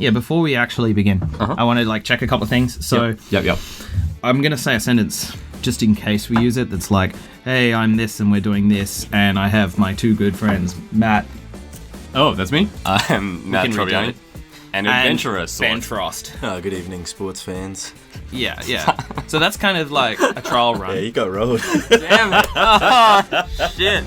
Yeah, before we actually begin, I want to check a couple of things. So, Yep. I'm going to say a sentence just in case we use it that's like, hey, I'm this and we're doing this, and I have my two good friends, Matt. Oh, that's me. I'm Matt Trobbiani. An adventurous. Ben Frost. Oh, good evening, sports fans. Yeah. So that's kind of like a trial run. Yeah, you got rolled. Damn it. Oh, shit.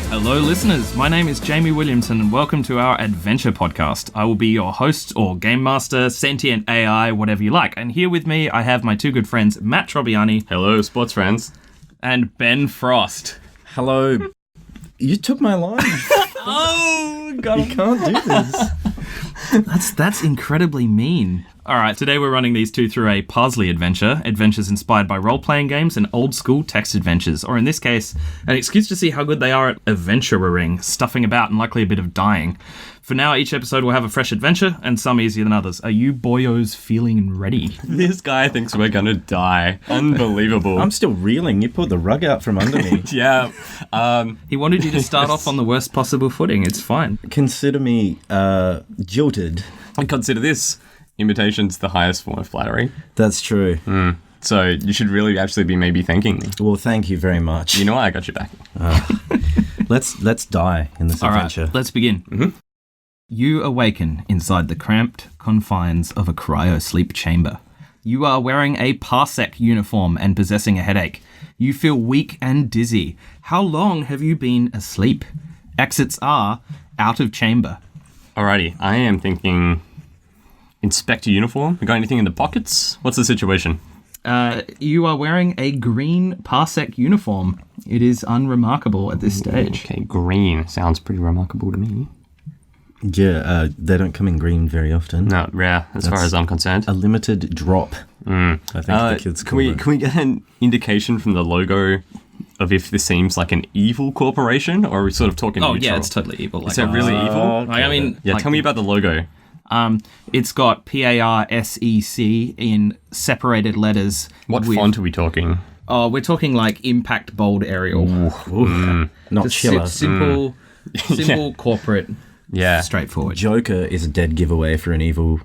Hello listeners, my name is Jamie Williamson and welcome to our adventure podcast. I will be your host or game master, sentient AI, whatever you like. And here with me I have my two good friends, Matt Trobbiani. Hello, sports friends. And Ben Frost. Hello. You took my line. Oh, God. You can't do this. That's incredibly mean. Alright, today we're running these two through a Parsley adventure. Adventures inspired by role-playing games and old-school text adventures. Or in this case, an excuse to see how good they are at adventuring, stuffing about, and likely a bit of dying. For now, each episode will have a fresh adventure, and some easier than others. Are you boyos feeling ready? This guy thinks we're gonna die. Unbelievable. I'm still reeling. You pulled the rug out from under me. Yeah. He wanted you to start off on the worst possible footing. It's fine. Consider me jilted. I consider this imitation's the highest form of flattery. That's true. So you should really actually be maybe thanking me. Well, thank you very much. You know what? I got your back. Let's die in this adventure. Alright, let's begin. Mm-hmm. You awaken inside the cramped confines of a cryo-sleep chamber. You are wearing a Parsec uniform and possessing a headache. You feel weak and dizzy. How long have you been asleep? Exits are out of chamber. Alrighty, I am thinking inspector uniform. We got anything in the pockets? What's the situation? You are wearing a green Parsec uniform. It is unremarkable at this stage. Okay, green. Sounds pretty remarkable to me. Yeah, they don't come in green very often. No, rare as far as I'm concerned. A limited drop. I think the kids call it. Can we get an indication from the logo of if this seems like an evil corporation, or are we sort of talking neutral? Yeah, it's totally evil. Is it really evil? Okay. I mean, Tell me about the logo. It's got PARSEC in separated letters. What font are we talking? Oh, we're talking like impact bold Arial. Not Just chiller. simple corporate. Yeah. Straightforward. Joker is a dead giveaway for an evil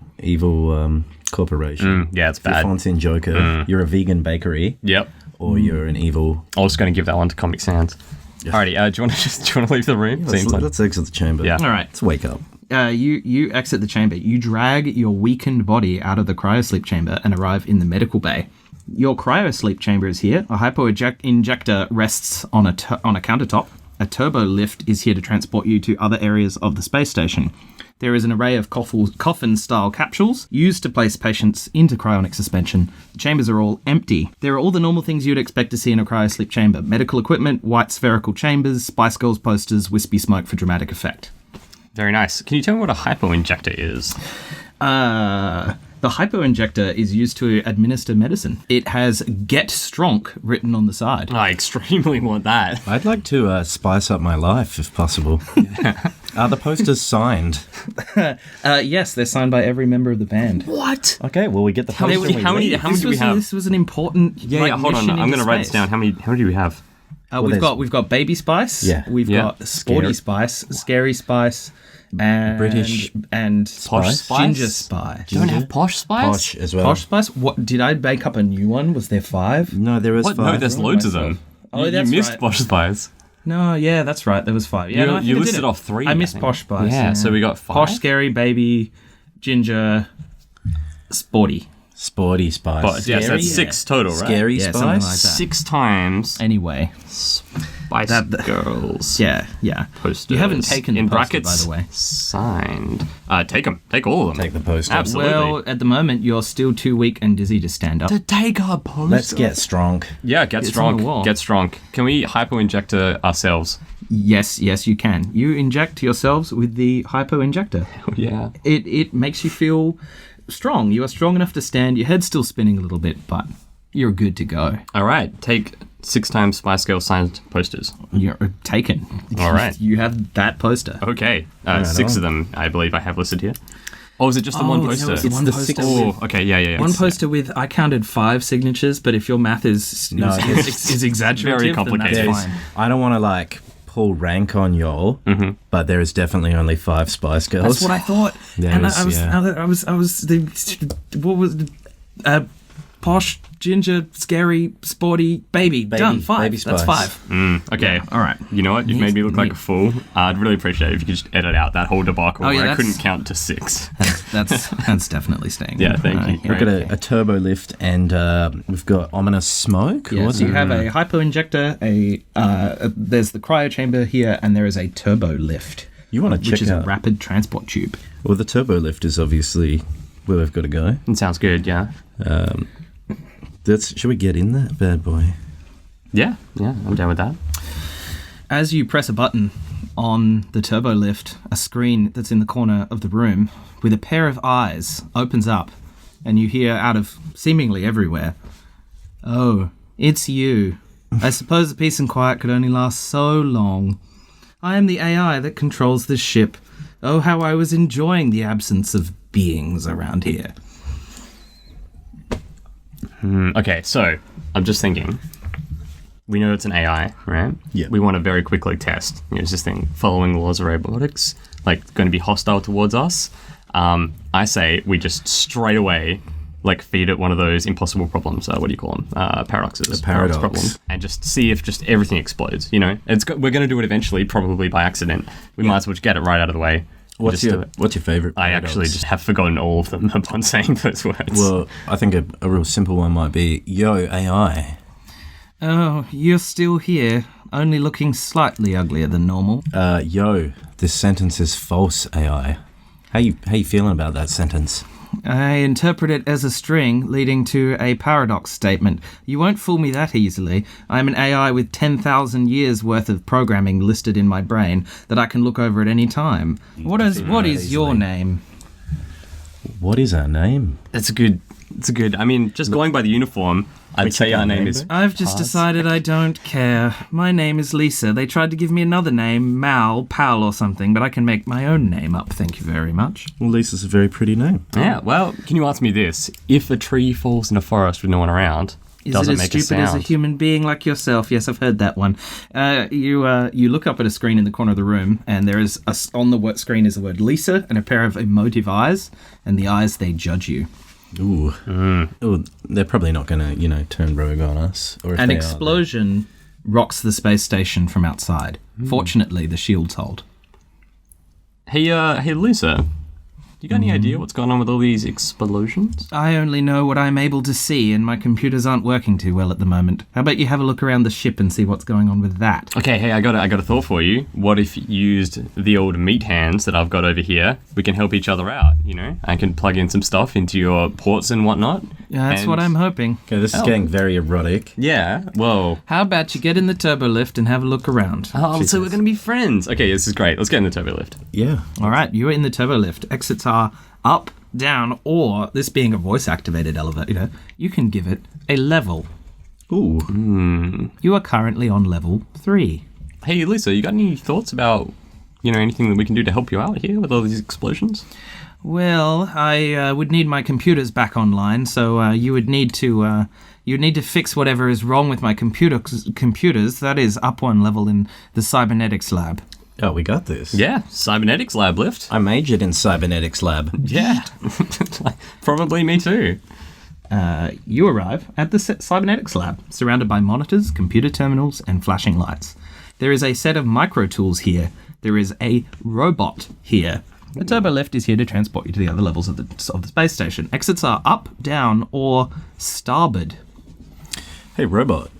corporation. Yeah, it's If your bad. font's in Joker, you're a vegan bakery, Yep. or you're an evil. I was going to give that one to Comic Sans. Alrighty, do you want to leave the room? Let's exit the chamber. Yeah. All right. Let's wake up. You exit the chamber. You drag your weakened body out of the cryosleep chamber and arrive in the medical bay. Your cryosleep chamber is here. A hypo-injector rests on a countertop. A turbo lift is here to transport you to other areas of the space station. There is an array of coffin-style capsules used to place patients into cryonic suspension. The chambers are all empty. There are all the normal things you'd expect to see in a cryosleep chamber. Medical equipment, white spherical chambers, Spice Girls posters, wispy smoke for dramatic effect. Very nice. Can you tell me what a hypo-injector is? The hypo-injector is used to administer medicine. It has "Get Stronk" written on the side. I extremely want that. I'd like to spice up my life if possible. Are the posters signed? Yes, they're signed by every member of the band. What? Okay, well, we get the poster. How many do we have? This was an important. Hold on. I'm going to write this down. How many do we have? We've got Baby Spice. Yeah. We've got Sporty Spice, Scary Spice, and British and Posh Spice? Ginger Spice. Don't have Posh Spice? Posh as well. Posh Spice. What did I make up a new one? Was there 5? No, there was What? 5. No, there's loads of them. Oh, you that's missed right. Posh Spice. No, yeah, that's right. There was 5. Yeah, no, I think you I did listed it. off 3. I missed think. Posh Spice. Yeah, so we got 5. Posh, Scary, Baby, Ginger, Sporty. Sporty Spice. But yes, Scary, that's 6 total, right? Scary Yeah, Spice. something like that. 6 times. Anyway. Spice Girls. Yeah. Posters. You haven't taken the in poster, brackets, by the way. Signed. Take them. Take all of them. Take the poster. Absolutely. Well, at the moment, you're still too weak and dizzy to stand up. To take our poster. Let's get strong. Yeah, get It's on the strong. wall. Get strong. Can we hypo-injector ourselves? Yes, you can. You inject yourselves with the hypo-injector. Yeah. It makes you feel strong. You are strong enough to stand. Your head's still spinning a little bit, but you're good to go. All right. Take 6 times Spice Girl signed posters. You're taken. All right. You have that poster. Okay. 6 of them, I believe I have listed here. Oh, is it just the one poster? It's one the poster. six- Oh, okay, yeah. One poster with, I counted 5 signatures, but if your math is exaggerative, Very then complicated. that's There's- fine. I don't want to like pull rank on y'all, but there is definitely only 5 Spice Girls. That's what I thought. There And is, I was what was the posh, ginger, scary, sporty baby. Done. 5. Baby That's Spice. 5. Okay. Yeah, all right. You know what? You've made me look like Neat. a fool. I'd really appreciate it if you could just edit out that whole debacle Oh, yeah, where I that's- couldn't count to 6. That's definitely staying. Yeah, thank you. We've got a turbo lift, and we've got ominous smoke. Yeah, What's so you it? have a hypo injector, there's the cryo chamber here, and there is a turbo lift, You want to which check is out? a rapid transport tube. Well, the turbo lift is obviously where we've got to go. It sounds good, yeah. Should we get in that bad boy? Yeah, I'm down with that. As you press a button on the turbo lift, a screen that's in the corner of the room with a pair of eyes opens up, and you hear out of seemingly everywhere, "Oh, it's you. I suppose the peace and quiet could only last so long. I am the AI that controls this ship. Oh, how I was enjoying the absence of beings around here." Okay, so I'm just thinking. We know it's an AI, right? Yeah. We want to very quickly test. It's this thing following laws of robotics, like going to be hostile towards us. I say we just straight away, like, feed it one of those impossible problems. What do you call them? Paradoxes. A paradox. Problem, and just see if just everything explodes. You know, we're going to do it eventually, probably by accident. We might as well just get it right out of the way. What's Just your do it. favorite? I paradox? actually just have forgotten all of them upon saying those words. Well, I think a real simple one might be, "Yo, AI." Oh, you're still here, only looking slightly uglier than normal. Yo, this sentence is false, AI. How you feeling about that sentence? I interpret it as a string leading to a paradox statement. You won't fool me that easily. I'm an AI with 10,000 years worth of programming listed in my brain that I can look over at any time. What is your name? What is our name? It's a good. I mean, just going by the uniform, I'd say our name is. I've just decided I don't care. My name is Lisa. They tried to give me another name, Mal, Pal or something, but I can make my own name up, thank you very much. Well, Lisa's a very pretty name. Yeah. Well, can you ask me this? If a tree falls in a forest with no one around, Is does it it as make a stupid as a sound? human being like yourself? Yes, I've heard that one. You look up at a screen in the corner of the room, and there is on the screen is the word Lisa and a pair of emotive eyes, and the eyes, they judge you. Ooh. Ooh, they're probably not going to, turn rogue on us. Or if An they explosion rocks the space station from outside. Fortunately, the shields hold. Hey, Lisa. You got any idea what's going on with all these explosions? I only know what I'm able to see, and my computers aren't working too well at the moment. How about you have a look around the ship and see what's going on with that? Okay, hey, I got a thought for you. What if you used the old meat hands that I've got over here? We can help each other out, I can plug in some stuff into your ports and whatnot. Yeah, that's what I'm hoping. Okay, this is getting very erotic. Yeah, well... How about you get in the turbo lift and have a look around? Oh, so we're going to be friends. Okay, this is great. Let's get in the turbo lift. Yeah. All right, you're in the turbo lift. Exits are up, down, or, this being a voice-activated elevator, you can give it a level. Ooh. You are currently on level 3. Hey, Lisa, you got any thoughts about, anything that we can do to help you out here with all these explosions? Well, I would need my computers back online, so you would need to fix whatever is wrong with my computers. That is up one level in the cybernetics lab. Oh, we got this. Yeah, cybernetics lab lift. I majored in cybernetics lab. Yeah, probably me too. You arrive at the cybernetics lab, surrounded by monitors, computer terminals, and flashing lights. There is a set of micro tools here. There is a robot here. The turbo lift is here to transport you to the other levels of the space station. Exits are up, down, or starboard. Hey, robot.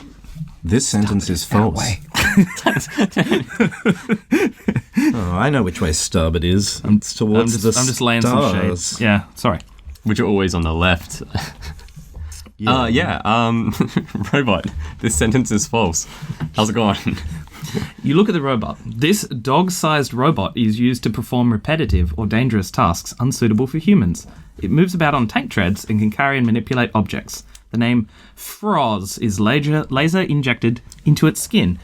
This sentence is false. Oh, I know which way starboard is. It's towards I'm just laying some stars. shade. Yeah, sorry. Which are always on the left. Robot, this sentence is false. How's it going? You look at the robot. This dog-sized robot is used to perform repetitive or dangerous tasks unsuitable for humans. It moves about on tank treads and can carry and manipulate objects. The name Froz is laser injected into its skin.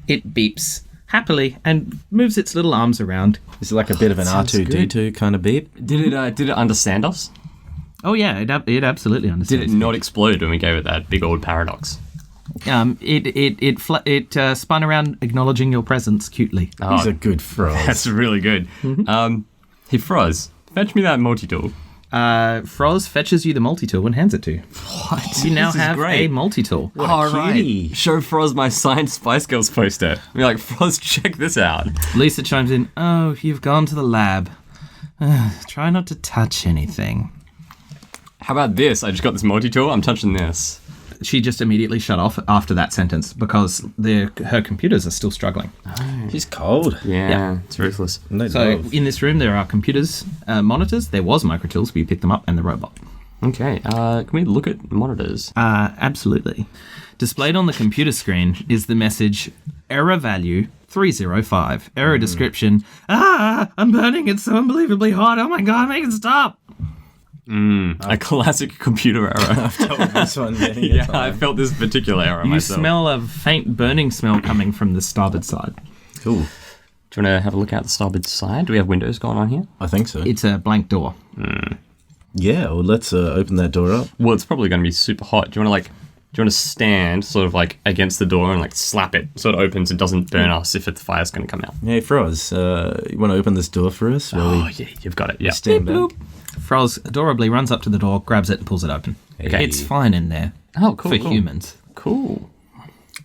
It beeps happily and moves its little arms around. It's like a bit of an R2D2 kind of beep. Did it understand us? Oh yeah, it absolutely understands. Did it not explode when we gave it that big old paradox? It spun around, acknowledging your presence cutely. Oh, He's a good Froz. that's really good. Hey, Froz, fetch me that multi-tool. Froz fetches you the multi-tool and hands it to you. What? You now This is have great. a multi-tool. All cutie. right. Show Froz my signed Spice Girls poster. Be like, Froz, check this out. Lisa chimes in, "Oh, you've gone to the lab. Try not to touch anything." How about this? I just got this multi-tool. I'm touching this. She just immediately shut off after that sentence because her computers are still struggling. He's cold. Yeah, it's ruthless. No So love. in this room there are computers, monitors. There was microtools, but you picked them up, and the robot. Okay, can we look at monitors? Absolutely. Displayed on the computer screen is the message, error value 305. Error description, I'm burning, it's so unbelievably hot. Oh my god, make it stop. A classic computer error. This one many a Yeah, I time. felt this particular error You myself. smell a faint burning smell coming from the starboard side. Cool. Do you want to have a look out the starboard side? Do we have windows going on here? I think so. It's a blank door. Yeah, well, let's open that door up. Well, it's probably going to be super hot. Do you want to stand sort of like against the door and like slap it so it opens and doesn't burn us if the fire's going to come out? Hey, Froz, you want to open this door for us? While Oh, yeah, you've got it. Yeah. stand back. Froz adorably runs up to the door, grabs it, and pulls it open. Okay. It's fine in there. Oh, cool. For cool. humans. Cool.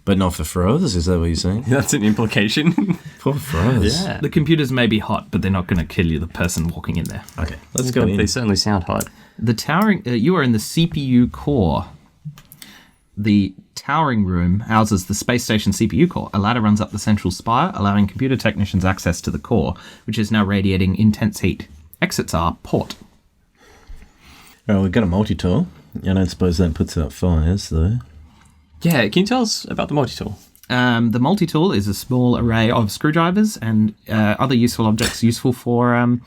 But not for Froz, is that what you're saying? That's an implication. Poor Froz. Yeah. The computers may be hot, but they're not going to kill you, the person walking in there. Okay, let's go in. They certainly sound hot. The towering, you are in the CPU core. The towering room houses the space station CPU core. A ladder runs up the central spire, allowing computer technicians access to the core, which is now radiating intense heat. Exits are port. Well, we've got a multi-tool. I don't suppose that puts out fires, though. Yeah, can you tell us about the multi-tool? The multi-tool is a small array of screwdrivers and other useful objects useful for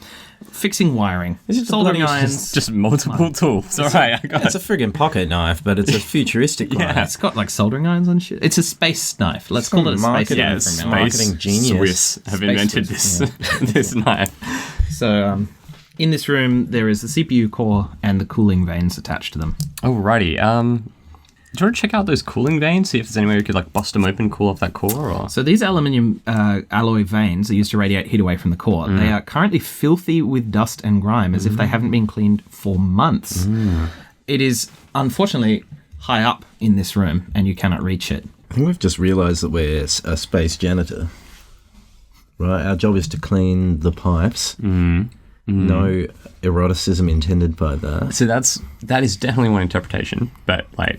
fixing wiring. Soldering irons. Just multiple tools. All right, I got It's it. a friggin' pocket knife, but it's a futuristic Yeah. knife. It's got like soldering irons and shit. It's a space knife. Let's call it a space marketing knife from from now now. on. Space Marketing genius. Swiss have Space invented Swiss, this this knife. So, in this room, there is the CPU core and the cooling vanes attached to them. Alrighty. Do you want to check out those cooling vanes? See if there's any way we could like bust them open, cool off that core, or So these aluminium alloy vanes are used to radiate heat away from the core. They are currently filthy with dust and grime, as if they haven't been cleaned for months. It is, unfortunately, high up in this room, and you cannot reach it. I think we've just realised that we're a space janitor. Right, our job is to clean the pipes. No eroticism intended by that. so that is definitely one interpretation. But like,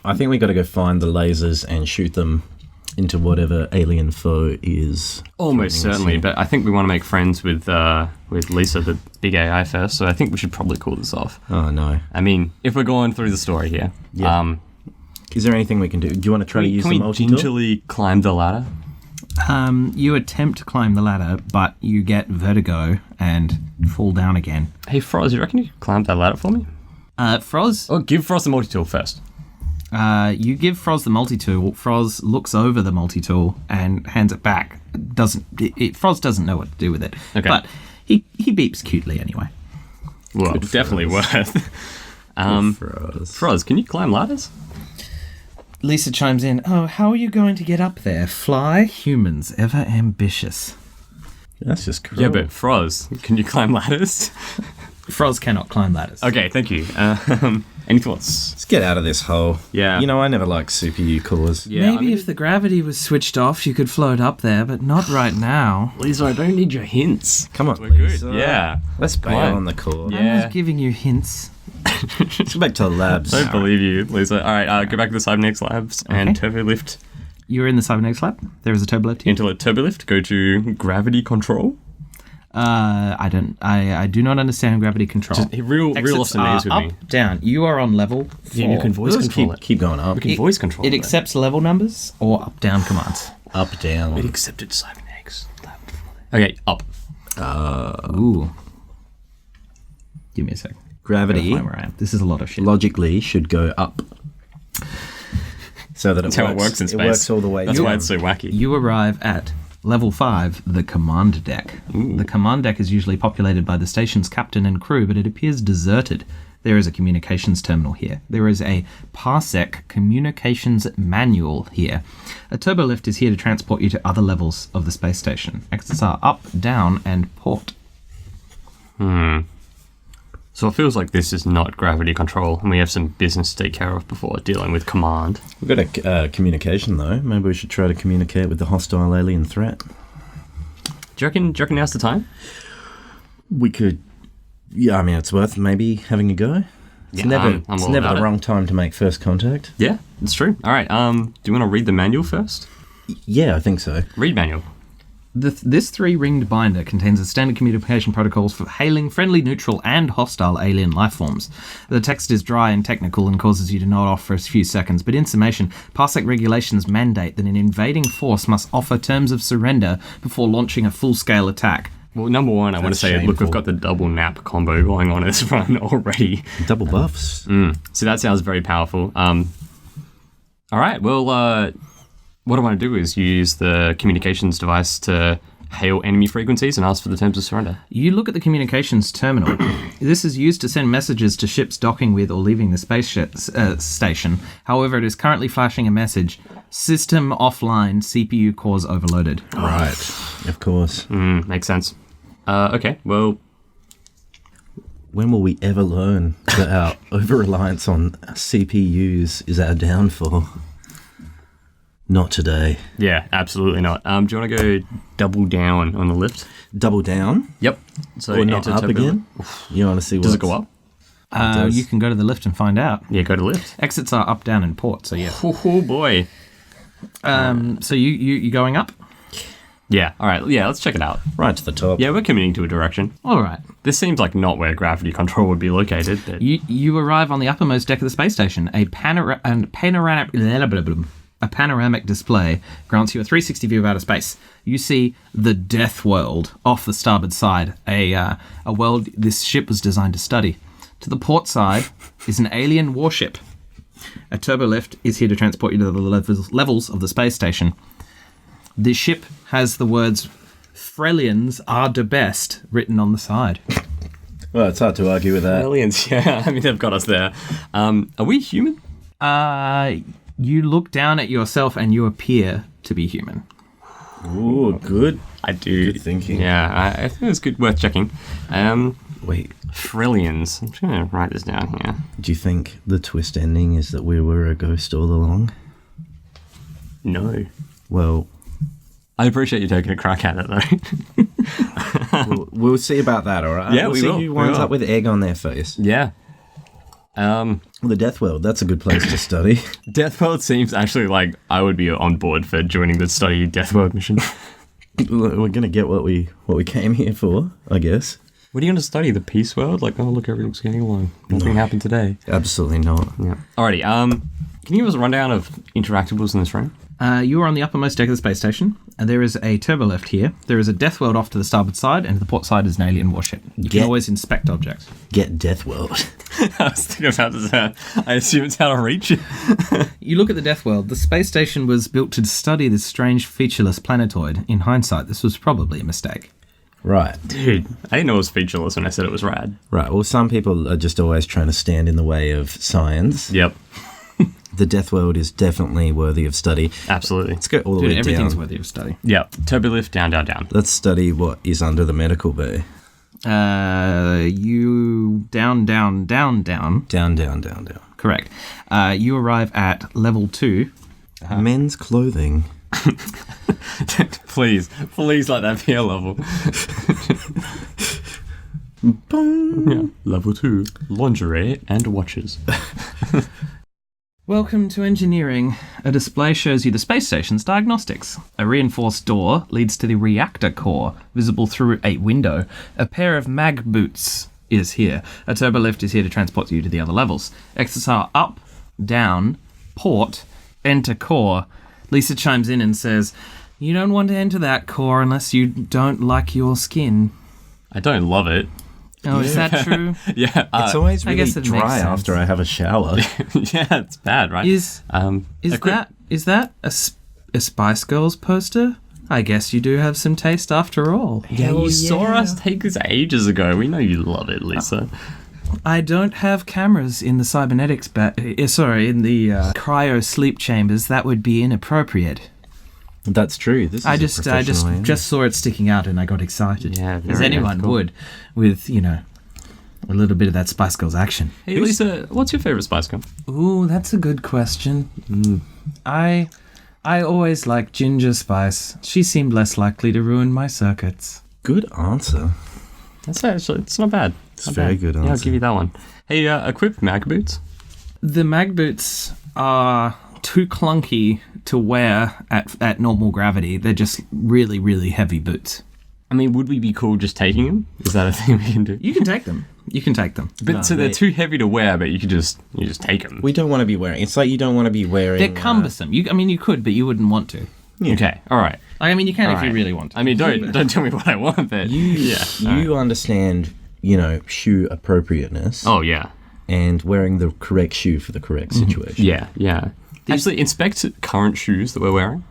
I think we got to go find the lasers and shoot them into whatever alien foe is. almost threatening us certainly. here. But I think we want to make friends with Lisa, the big AI, first. So I think we should probably cool this off. Oh no! I mean, if we're going through the story here, Yeah. Is there anything we can do? Do you want to try to use can the we multi-tool? gingerly climb the ladder? You attempt to climb the ladder, but you get vertigo and fall down again. Hey, Froz, you reckon you could climb that ladder for me? Froz, Oh, give Froz the multi-tool first. you give Froz the multi-tool. Froz looks over the multi-tool and hands it back. Froz doesn't know what to do with it. Okay. But he beeps cutely anyway. Well, Good definitely Froz. worth. Froz, can you climb ladders? Lisa chimes in, "Oh, how are you going to get up there? Fly? Humans, ever ambitious." That's just cool. Yeah, but Froz, can you climb ladders? Froz cannot climb ladders. Okay, thank you. Any thoughts? Let's get out of this hole. Yeah. You know, I never liked CPU cores. Yeah, Maybe if the gravity was switched off, you could float up there, but not right now. Lisa, I don't need your hints. Come on, We're good. Lisa. Yeah. Let's bail on. on the core. Yeah. I'm not giving you hints. Let's go back to the labs. I don't believe you, Lisa. All right, go back to the Cybernetics labs and Okay. turbo lift. You're in the Cybernetics lab. There is a turbo lift here. Into a turbo lift, go to gravity control. I do not understand gravity control. Just real Exits off the knees with are me. up, down. You are on level 4. Yeah, you can voice Let's control it. keep going up. We can voice control It it. accepts level numbers or up-down commands. Up, down. It accepted Cybernetics lab. Okay, up. Ooh. Give me a sec. Gravity Find where I am. This is a lot of shit. logically should go up. So that That's how it works in space. It works all the way That's down. why it's so wacky. You arrive at Level 5, the command deck. Ooh. The command deck is usually populated by the station's captain and crew, but it appears deserted. There is a communications terminal here. There is a Parsec communications manual here. A turbolift is here to transport you to other levels of the space station. Exits are up, down, and port. So it feels like this is not gravity control, and we have some business to take care of before dealing with command. We've got a communication, though. Maybe we should try to communicate with the hostile alien threat. Do you reckon now's the time? We could... Yeah, I mean, it's worth maybe having a go. It's never the wrong time to make first contact. Yeah, it's true. All right, do you want to read the manual first? Yeah, I think so. Read manual. This 3-ringed binder contains the standard communication protocols for hailing friendly, neutral, and hostile alien life forms. The text is dry and technical and causes you to nod off for a few seconds, but in summation, Parsec regulations mandate that an invading force must offer terms of surrender before launching a full-scale attack. Well, number one, I want to say, shameful. look, we've got the double nap combo going on in this run already. Double buffs. So that sounds very powerful. All right, well... what I want to do is use the communications device to hail enemy frequencies and ask for the terms of surrender. You look at the communications terminal. This is used to send messages to ships docking with or leaving the space station. However, it is currently flashing a message. System offline, CPU cores overloaded. Right, of course. Makes sense. Okay, well... When will we ever learn that our over-reliance on CPUs is our downfall? Not today. Yeah, absolutely not. Do you want to go double down on the lift? Double down? Yep. So Or not up again? You want to see what... Does it go up? does. You can go to the lift and find out. Yeah, go to lift. Exits are up, down, and port, so yeah. Oh boy. So you going up? Yeah, all right. Yeah, let's check it out. Right to the top. Yeah, we're committing to a direction. All right. This seems like not where gravity control would be located. But... You arrive on the uppermost deck of the space station. A panoramic display grants you a 360 view of outer space. You see the Death World off the starboard side, a world this ship was designed to study. To the port side is an alien warship. A turbolift is here to transport you to the levels of the space station. The ship has the words "Frelians are the best" written on the side. Well, it's hard to argue with that. Aliens, yeah. I mean, they've got us there. Are we human? You look down at yourself and you appear to be human. Ooh, good. I do. Good thinking. Yeah, I think it's good, worth checking. Wait, Frelians. I'm just going to write this down here. do you think the twist ending is that we were a ghost all along? No. Well, I appreciate you taking a crack at it, though. we'll see about that, all right? Yeah, we'll we see will. who We winds will. up with egg on their face. Yeah. The Death World, that's a good place to study. Death World seems actually like I would be on board for joining the study Death World mission. We're going to get what we came here for, I guess. What are you going to study? The Peace World? Like, oh, look, everything's getting along. Nothing happened today. Absolutely not. Yeah. Alrighty, can you give us a rundown of interactables in this room? You are on the uppermost deck of the space station, and there is a turbolift here. There is a Death World off to the starboard side, and to the port side is an alien warship. You can always inspect objects. Get Death World. I was thinking about this. I assume it's out of reach. You look at the Death World. The space station was built to study this strange featureless planetoid. In hindsight, this was probably a mistake. Right. Dude, I didn't know it was featureless when I said it was rad. Right. Well, some people are just always trying to stand in the way of science. Yep. The Death World is definitely worthy of study. Absolutely. Let's go all the Dude, way everything's down. worthy of study. Yep. Turbolift, down, down, down. Let's study what is under the medical bay. You down. Down, down, down. Correct. You arrive at level 2. Men's clothing. Please let that be a level. Yeah. Level 2, lingerie and watches. Welcome to engineering. A display shows you the space station's diagnostics. A reinforced door leads to the reactor core, visible through a window. A pair of mag boots is here. A turbolift is here to transport you to the other levels. Exits are up, down, port, enter core. Lisa chimes in and says, "You don't want to enter that core unless you don't like your skin." I don't love it. Oh, is that true? Yeah. It's always I really guess it makes dry sense. after I have a shower. Yeah, it's bad, right? Is a quick- that a Spice Girls poster? I guess you do have some taste after all. Yeah, you saw us take this ages ago. We know you love it, Lisa. I don't have cameras in the cybernetics in the cryo sleep chambers. That would be inappropriate. That's true. This is I just saw it sticking out and I got excited. Yeah, as anyone would, with a little bit of that Spice Girls action. Hey, Lisa, what's your favorite Spice Girl? Ooh, that's a good question. I always liked Ginger Spice. She seemed less likely to ruin my circuits. Good answer. That's actually, it's not bad. It's a very good answer. Yeah, I'll give you that one. Hey, equip mag boots. The mag boots are too clunky to wear at normal gravity. They're just really, really heavy boots. I mean, would we be cool just taking them? Is that a thing we can do? You can take them. But so they're too heavy to wear, but you just take them. We don't want to be wearing. It's like you don't want to be wearing. They're cumbersome. You could, but you wouldn't want to. Yeah. Okay, all right. You can if you really want to. I mean, don't tell me what I want, but you understand, shoe appropriateness. Oh yeah, and wearing the correct shoe for the correct situation. Yeah. Actually, inspect current shoes that we're wearing.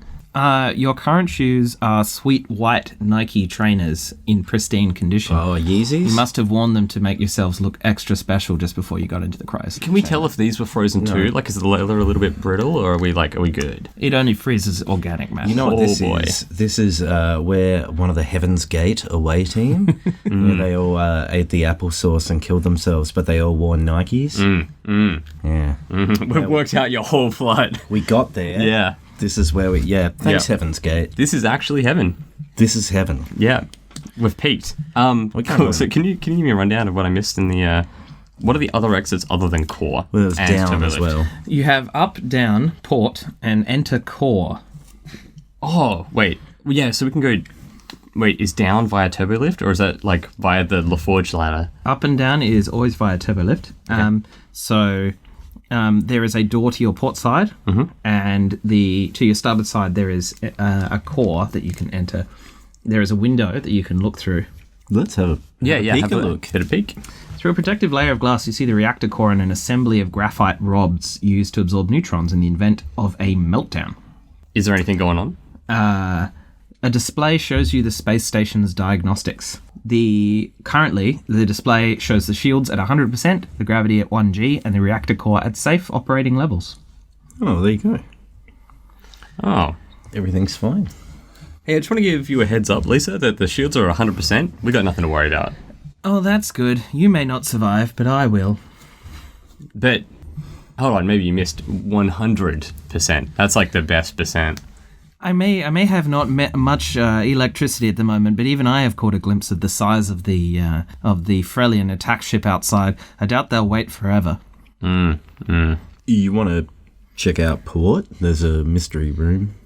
Your current shoes are sweet white Nike trainers in pristine condition. Oh, Yeezys? You must have worn them to make yourselves look extra special just before you got into the cryo. Can we tell if these were frozen too? Like, is the leather a little bit brittle, or are we good? It only freezes organic matter. You know what this is? This is where one of the Heaven's Gate away team, where they all ate the applesauce and killed themselves, but they all wore Nikes. Yeah. We've worked out your whole flight. We got there. Yeah. This is where thanks Heaven's Gate. This is actually heaven. This is heaven. Yeah. We've peaked. Cool. So can you give me a rundown of what I missed in the, what are the other exits other than core? Well, there's down as well. You have up, down, port, and enter core. Oh, wait. Yeah, so we can go... Wait, is down via turbo lift, or is that like via the LaForge ladder? Up and down is always via turbo lift. Okay. There is a door to your port side, and to your starboard side there is a core that you can enter. There is a window that you can look through. Let's have a look. Hit a peek. Through a protective layer of glass, you see the reactor core and an assembly of graphite rods used to absorb neutrons in the event of a meltdown. Is there anything going on? A display shows you the space station's diagnostics. Currently, the display shows the shields at 100%, the gravity at 1G, and the reactor core at safe operating levels. Oh, there you go. Oh. Everything's fine. Hey, I just want to give you a heads up, Lisa, that the shields are 100%. We got nothing to worry about. Oh, that's good. You may not survive, but I will. But, hold on, maybe you missed 100%. That's like the best percent. I may have not met much electricity at the moment, but even I have caught a glimpse of the size of the Frelian attack ship outside. I doubt they'll wait forever. You want to check out port? There's a mystery room.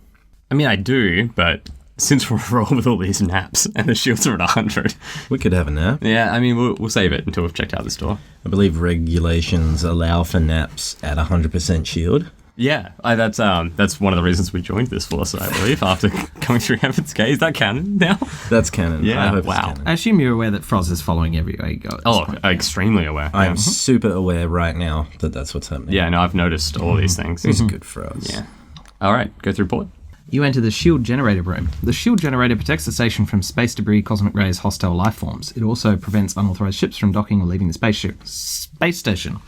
I mean, I do, but since we're rolling with all these naps and the shields are at 100, we could have a nap. Yeah, I mean, we'll save it until we've checked out this door. I believe regulations allow for naps at 100% shield. Yeah, that's one of the reasons we joined this force, I believe, after coming through Heaven's Gate. Is that canon now? That's canon. Yeah, I hope wow. it's canon. I assume you're aware that Froz is following everywhere you go. Extremely aware. I am super aware right now that that's what's happening. Yeah, no, I've noticed all these things. He's good for us. Yeah. All right, go through port. You enter the shield generator room. The shield generator protects the station from space debris, cosmic rays, hostile life forms. It also prevents unauthorized ships from docking or leaving the space station.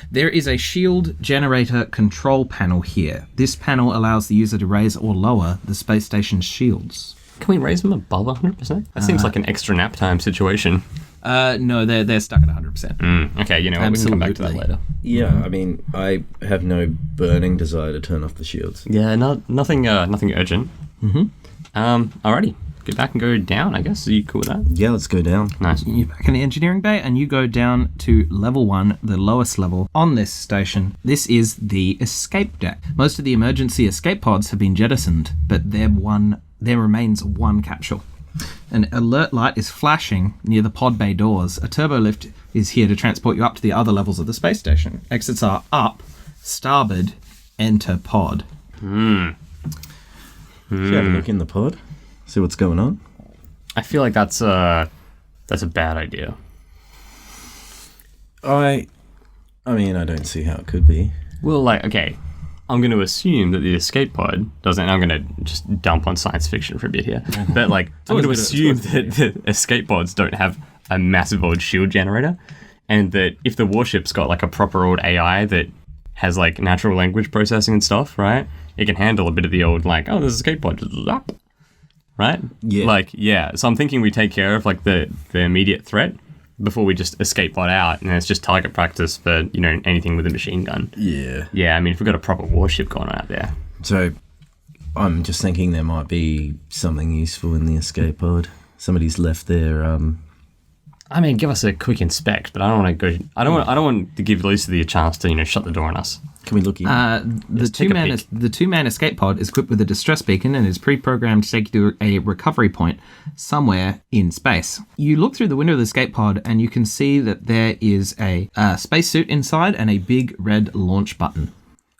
There is a shield generator control panel here. This panel allows the user to raise or lower the space station's shields. Can we raise them above 100%? That seems like an extra nap time situation. No, they're stuck at 100%. Okay, you know what, we can come back to that later. Yeah, I mean, I have no burning desire to turn off the shields. Yeah, nothing urgent. Alrighty, get back and go down, I guess. Are you cool with that? Yeah, let's go down. Nice. You're back in the engineering bay, and you go down to level 1, the lowest level on this station. This is the escape deck. Most of the emergency escape pods have been jettisoned, but there remains one capsule. An alert light is flashing near the pod bay doors. A turbo lift is here to transport you up to the other levels of the space station. Exits are up, starboard, enter pod. Should we have a look in the pod? See what's going on? I feel like that's a bad idea. I mean, I don't see how it could be. Well, okay. I'm going to assume that the escape pod doesn't. I'm going to just dump on science fiction for a bit here, but like I'm going to assume that the escape pods don't have a massive old shield generator, and that if the warship's got like a proper old AI that has like natural language processing and stuff, right? It can handle a bit of the old like, oh, there's an escape pod, zap, right? Yeah. Like yeah. So I'm thinking we take care of like the immediate threat before we just escape pod out, and it's just target practice for, you know, anything with a machine gun. Yeah. Yeah, I mean, if we've got a proper warship going on out there. So I'm just thinking there might be something useful in the escape pod. Somebody's left their I mean, give us a quick inspect, but I don't want to go. I don't want to give Lucy a chance to, you know, shut the door on us. Can we look in? The two-man escape pod is equipped with a distress beacon and is pre-programmed to take you to a recovery point somewhere in space. You look through the window of the escape pod and you can see that there is a spacesuit inside and a big red launch button.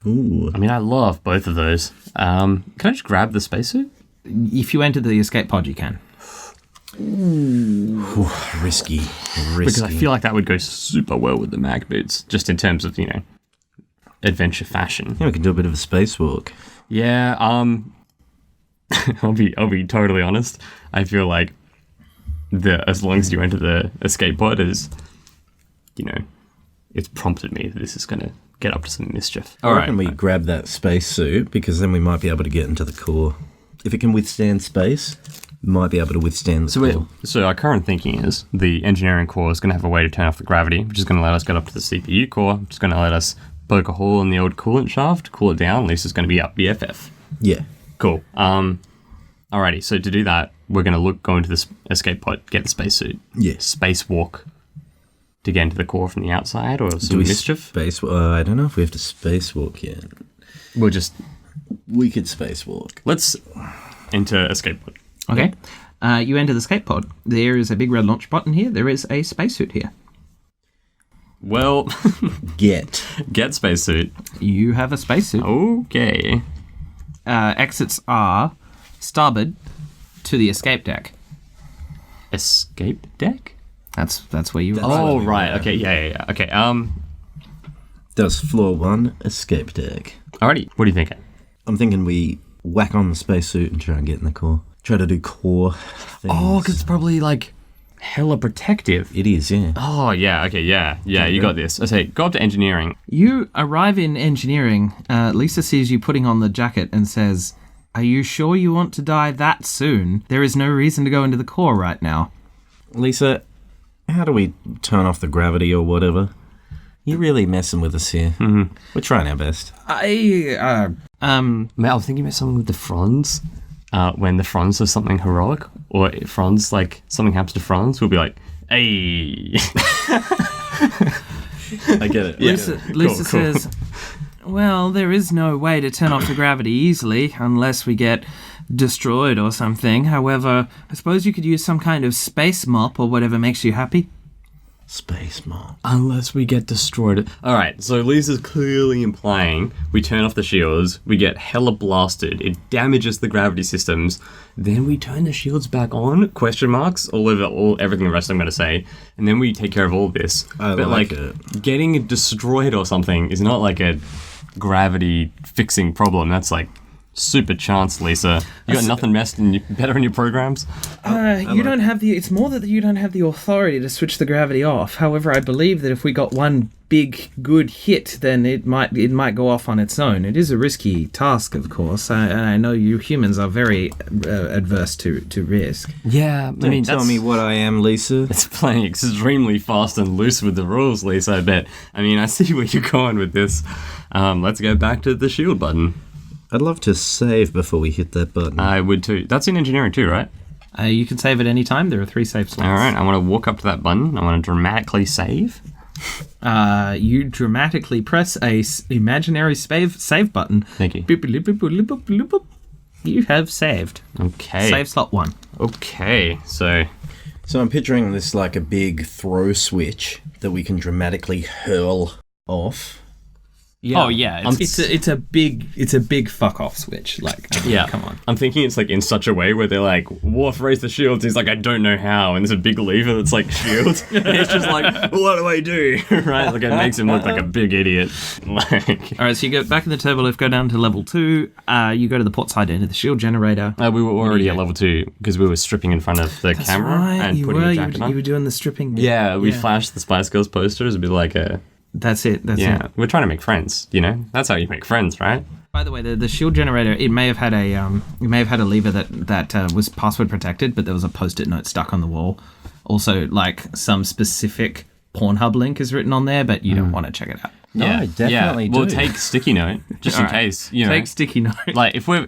Ooh. I mean, I love both of those. Can I just grab the spacesuit? If you enter the escape pod, you can. Ooh, risky. Because I feel like that would go super well with the mag boots, just in terms of, you know, adventure fashion. Yeah, we can do a bit of a spacewalk. Yeah, I'll be totally honest. I feel like as long as you enter the escape pod, is, you know, it's prompted me that this is going to get up to some mischief. I reckon we grab that spacesuit, because then we might be able to get into the core. If it can withstand space, it might be able to withstand the core. So our current thinking is the engineering core is going to have a way to turn off the gravity, which is going to let us get up to the CPU core, which is going to let us poke a hole in the old coolant shaft, cool it down. At least it's going to be up BFF. Yeah. Cool. Alrighty, so to do that, we're going to go into the escape pod, get the spacesuit. Yeah. Spacewalk to get into the core from the outside, or some mischief? I don't know if we have to spacewalk yet. We could spacewalk. Let's enter escape pod. Okay. You enter the escape pod. There is a big red launch button here. There is a spacesuit here. Well, get spacesuit. You have a spacesuit. Okay. Exits are starboard to the escape deck. Escape deck? That's where you are. Oh, right. Okay, yeah. Okay, Does floor 1 escape deck? Alrighty, what are you thinking? I'm thinking we whack on the spacesuit and try and get in the core. Try to do core things. Oh, because it's probably, like, hella protective. It is, yeah. Oh, yeah, okay, yeah, you got this. I say, go up to engineering. You arrive in engineering. Lisa sees you putting on the jacket and says, "Are you sure you want to die that soon? There is no reason to go into the core right now." Lisa, how do we turn off the gravity or whatever? You're really messing with us here. Mm-hmm. We're trying our best. Man, I was thinking about something with the Franz. When the Franz does something heroic, or if Franz, like, something happens to Franz, we'll be like, hey. I get it. Lisa says, "Well, there is no way to turn off the gravity easily unless we get destroyed or something. However, I suppose you could use some kind of space mop or whatever makes you happy." Space mop. Unless we get destroyed. Alright, so Lisa's clearly implying we turn off the shields, we get hella blasted, it damages the gravity systems, then we turn the shields back on, question marks, all over everything the rest I'm going to say, and then we take care of all this. But like it. Getting destroyed or something is not like a gravity fixing problem, that's like super chance, Lisa. You got nothing better in your programs? You don't have the. It's more that you don't have the authority to switch the gravity off. However, I believe that if we got one big good hit, then it might go off on its own. It is a risky task, of course. I know you humans are very adverse to risk. Yeah, I mean, tell me what I am, Lisa. It's playing extremely fast and loose with the rules, Lisa. I bet. I mean, I see where you're going with this. Let's go back to the shield button. I'd love to save before we hit that button. I would too. That's in engineering too, right? You can save at any time. There are 3 save slots. All right, I want to walk up to that button. I want to dramatically save. You dramatically press a imaginary save button. Thank you. Boop, boop, boop, boop, boop, boop, boop. You have saved. Okay. Save slot 1. Okay, so I'm picturing this like a big throw switch that we can dramatically hurl off Oh yeah, it's a big fuck off switch. Like, Yeah, come on. I'm thinking it's like in such a way where they're like, Worf, raise the shields. He's like, I don't know how, and there's a big lever that's like shields, and he's just like, what do I do? Right? Like it makes him look like a big idiot. Like, All right, so you go back in the turbo lift, go down to level 2. You go to the port side end of the shield generator. we were already at level 2 because we were stripping in front of the camera and putting a jacket on. You were doing the stripping. Yeah, we flashed the Spice Girls posters. It'd be like a. That's it. We're trying to make friends. You know, that's how you make friends, right? By the way, the shield generator, it may have had a lever that was password protected, but there was a post-it note stuck on the wall. Also, like some specific Pornhub link is written on there, but you don't want to check it out. No, I definitely do. Well, take sticky note just in case. You know, take sticky note. Like if we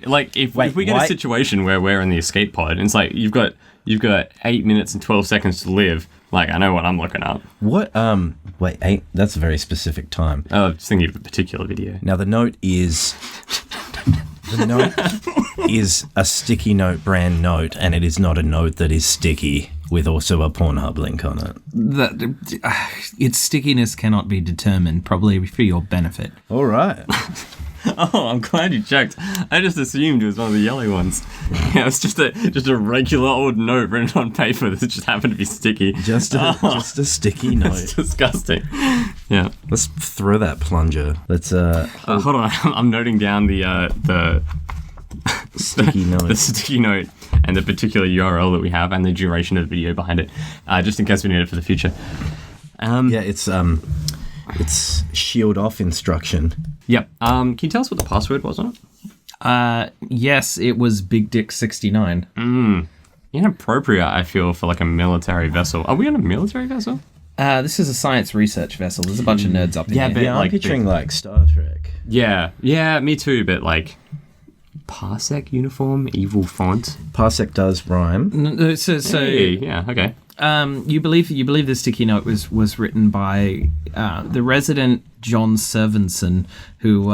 get a situation where we're in the escape pod, and it's like you've got 8 minutes and 12 seconds to live. Like I know what I'm looking up. What? Wait, 8? That's a very specific time. I was thinking of a particular video. Now the note is a sticky note brand note, and it is not a note that is sticky with also a Pornhub link on it. Its stickiness cannot be determined, probably for your benefit. All right. Oh, I'm glad you checked. I just assumed it was one of the yellow ones. Yeah, it's just a regular old note written on paper that just happened to be sticky. Just a sticky note. It's disgusting. Yeah. Let's throw that plunger. Let's hold on. I'm noting down the sticky note. The sticky note and the particular URL that we have and the duration of the video behind it, just in case we need it for the future. It's shield off instruction. Yep. Can you tell us what the password was on it? Yes, it was Big Dick 69. Inappropriate, I feel, for like a military vessel. Are we on a military vessel? This is a science research vessel. There's a bunch of nerds up in here. but I'm like picturing like Star Trek. Yeah, me too. But like Parsec uniform, evil font. Parsec does rhyme. Okay. You believe the sticky note was written by the resident John Servanson, who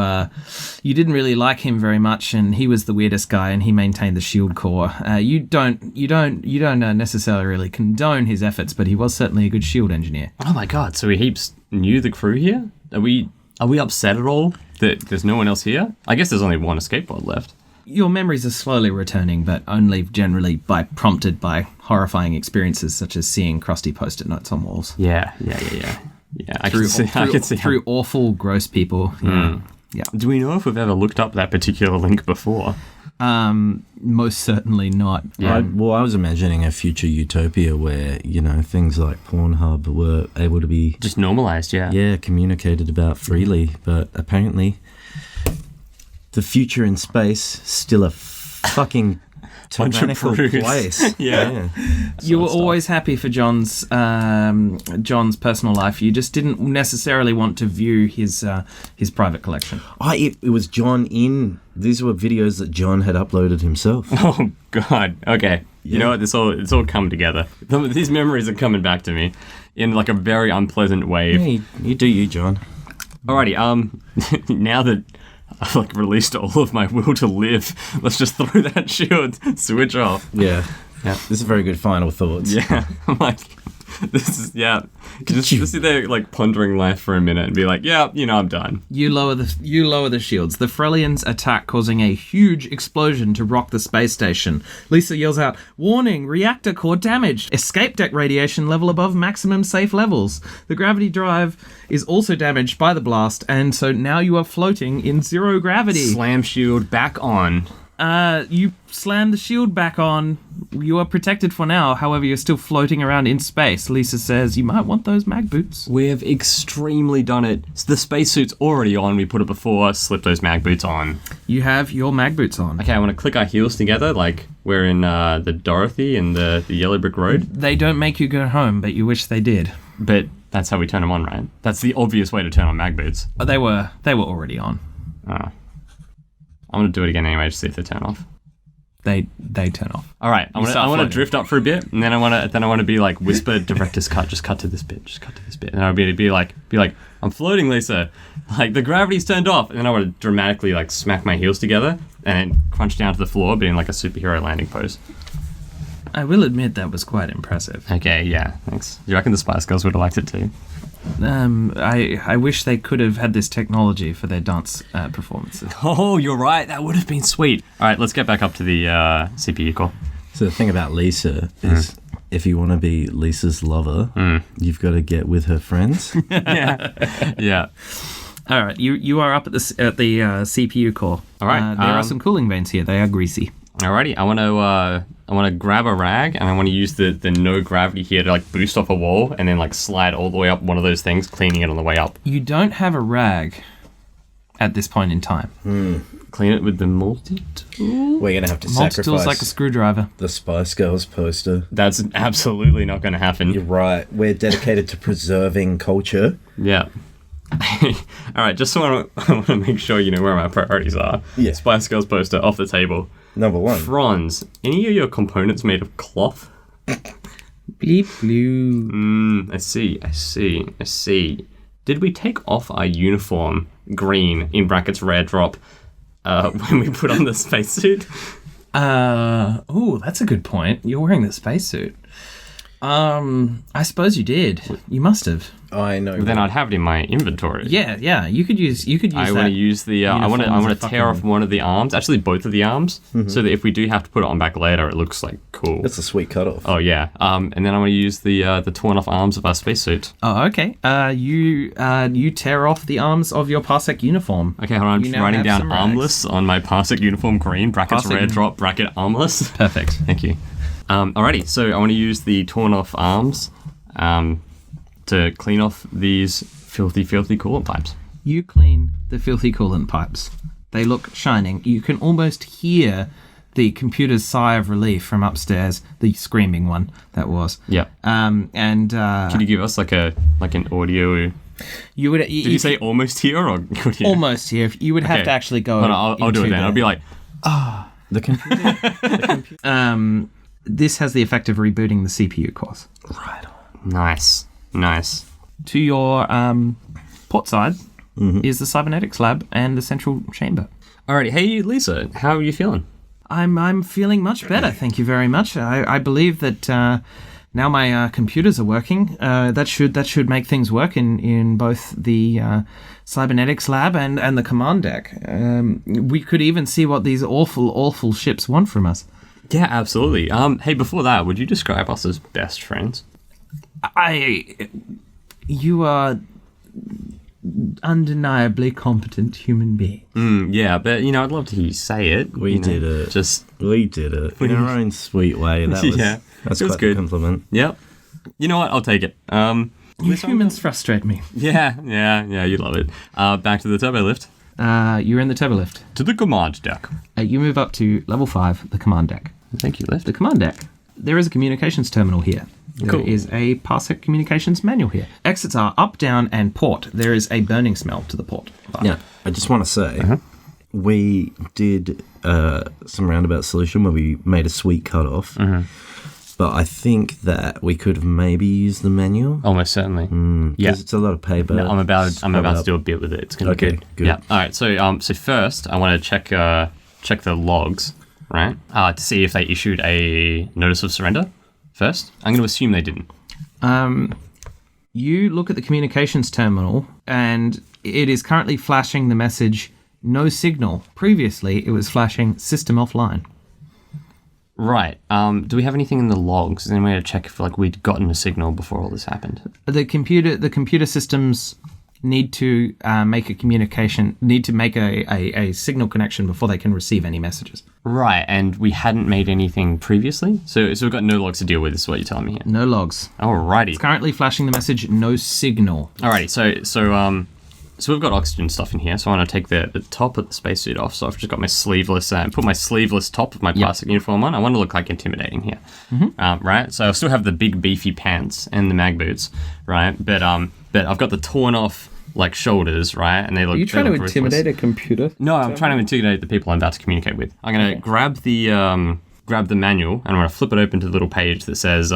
you didn't really like him very much, and he was the weirdest guy, and he maintained the shield core. You don't necessarily really condone his efforts, but he was certainly a good shield engineer. Oh my god! So he heaps knew the crew here. Are we upset at all that there's no one else here? I guess there's only one escape pod left. Your memories are slowly returning, but only generally prompted by horrifying experiences such as seeing crusty post-it notes on walls. Yeah. I can see through awful, gross people. Yeah. Do we know if we've ever looked up that particular link before? Most certainly not. Yeah. I was imagining a future utopia where, things like Pornhub were able to be just normalized, communicated about freely, but apparently the future in space still a fucking tyrannical place. Yeah. You were always happy for John's personal life. You just didn't necessarily want to view his private collection. It was John in. These were videos that John had uploaded himself. Oh God. Okay. Yeah. You know what? It's all come together. These memories are coming back to me in like a very unpleasant way. Yeah, you do you, John. Alrighty. Now that I've like released all of my will to live, let's just throw that shield switch off. Yeah. This is very good final thoughts. Yeah. I'm like, this is, just sit there like pondering life for a minute and be like, I'm done. You lower the shields. The Frelians attack, causing a huge explosion to rock the space station. Lisa yells out, "Warning, reactor core damaged. Escape deck radiation level above maximum safe levels. The gravity drive is also damaged by the blast, and so now you are floating in zero gravity." Slam shield back on. You slam the shield back on. You are protected for now. However, you're still floating around in space. Lisa says, "You might want those mag boots." We've extremely done it. The spacesuit's already on. We put it before. Slip those mag boots on. You have your mag boots on. Okay, I want to click our heels together like we're in the Dorothy and the Yellow Brick Road. They don't make you go home, but you wish they did. But that's how we turn them on, right? That's the obvious way to turn on mag boots. They were already on. I'm going to do it again anyway, just see if they turn off. They turn off. All right, I want to drift up for a bit, and then I want to be like, whisper, director's cut, just cut to this bit, and I'll be like, I'm floating, Lisa, like the gravity's turned off, and then I want to dramatically like smack my heels together and then crunch down to the floor, but in like a superhero landing pose. I will admit that was quite impressive. Okay, yeah, thanks. Do you reckon the Spice Girls would have liked it too? I wish they could have had this technology for their dance performances. Oh, you're right. That would have been sweet. All right, let's get back up to the CPU core. So the thing about Lisa is, if you want to be Lisa's lover, you've got to get with her friends. Yeah. All right, you are up at the CPU core. All right, there are some cooling veins here. They are greasy. Alrighty, I want to grab a rag and I want to use the no gravity here to like boost off a wall and then like slide all the way up one of those things, cleaning it on the way up. You don't have a rag at this point in time. Clean it with the multi-tool? We're going to have to Multi-tool's sacrifice like a screwdriver. the Spice Girls poster. That's absolutely not going to happen. You're right. We're dedicated to preserving culture. Yeah. All right, just so I want to make sure you know where my priorities are. Yeah. Spice Girls poster off the table. Number one. Franz, any of your components made of cloth? Bleep blue. I see. Did we take off our uniform, green, in brackets rare drop, when we put on the spacesuit? Oh, that's a good point. You're wearing the spacesuit. I suppose you did. You must have. I know. Then I'd have it in my inventory. Yeah. You could use. I want to use the. I want to tear off one of the arms. Actually, both of the arms, so that if we do have to put it on back later, it looks like cool. That's a sweet cutoff. Oh yeah. And then I want to use the torn off arms of our spacesuit. Oh, okay. You tear off the arms of your Parsec uniform. Okay, hold on. I'm You just now writing have down some rags. armless on my Parsec uniform green brackets Parsec rare drop bracket armless. Perfect. Thank you. Alrighty, so I want to use the torn off arms to clean off these filthy coolant pipes. You clean the filthy coolant pipes. They look shining. You can almost hear the computer's sigh of relief from upstairs, the screaming one that was. Yep. Could you give us like an audio? You would. Did you say almost here or could you? Almost here? You would have to actually go. I'll do it then. I'll be like, The computer. This has the effect of rebooting the CPU cores. Right on. nice. To your port side is the cybernetics lab and the central chamber. Alrighty, hey Lisa, how are you feeling? I'm feeling much better, thank you very much. I believe that now my computers are working. That should make things work in both the cybernetics lab and the command deck. We could even see what these awful ships want from us. Yeah, absolutely. Hey, before that, would you describe us as best friends? You are undeniably competent human being. Yeah, but I'd love to hear you say it. We did it. We did it in our own sweet way. That was that's it was quite good. a compliment. Yep. You know what? I'll take it. You humans frustrate me. Yeah, you love it. Back to the turbo lift. You're in the turbo lift. To the command deck. You move up to level 5, the command deck. Thank you, lift. The command deck. There is a communications terminal here. There is a Parsec communications manual here. Exits are up, down, and port. There is a burning smell to the port. Yeah, I just want to say, we did some roundabout solution where we made a sweet cutoff, but I think that we could have maybe used the manual. Almost certainly. Because it's a lot of paper. No, I'm about to do a bit with it. It's gonna be good. Yeah. All right. So first, I want to check the logs, right? To see if they issued a notice of surrender. First, I'm going to assume they didn't. You look at the communications terminal, and it is currently flashing the message "no signal." Previously, it was flashing "system offline." Right. Do we have anything in the logs? Is there any way to check if we'd gotten a signal before all this happened? The computer systems need to make a signal connection before they can receive any messages. Right, and we hadn't made anything previously? So we've got no logs to deal with, is what you're telling me here. No logs. Alrighty. It's currently flashing the message "no signal." Alrighty, so we've got oxygen stuff in here, so I want to take the top of the spacesuit off. So I've just got my sleeveless, put my sleeveless top of my Parsec uniform on. I want to look like intimidating here, right? So I still have the big beefy pants and the mag boots, right? But I've got the torn off shoulders, right? And they look. Are you trying to intimidate a computer? No, I'm trying to intimidate the people I'm about to communicate with. I'm going to grab the manual and I'm going to flip it open to the little page that says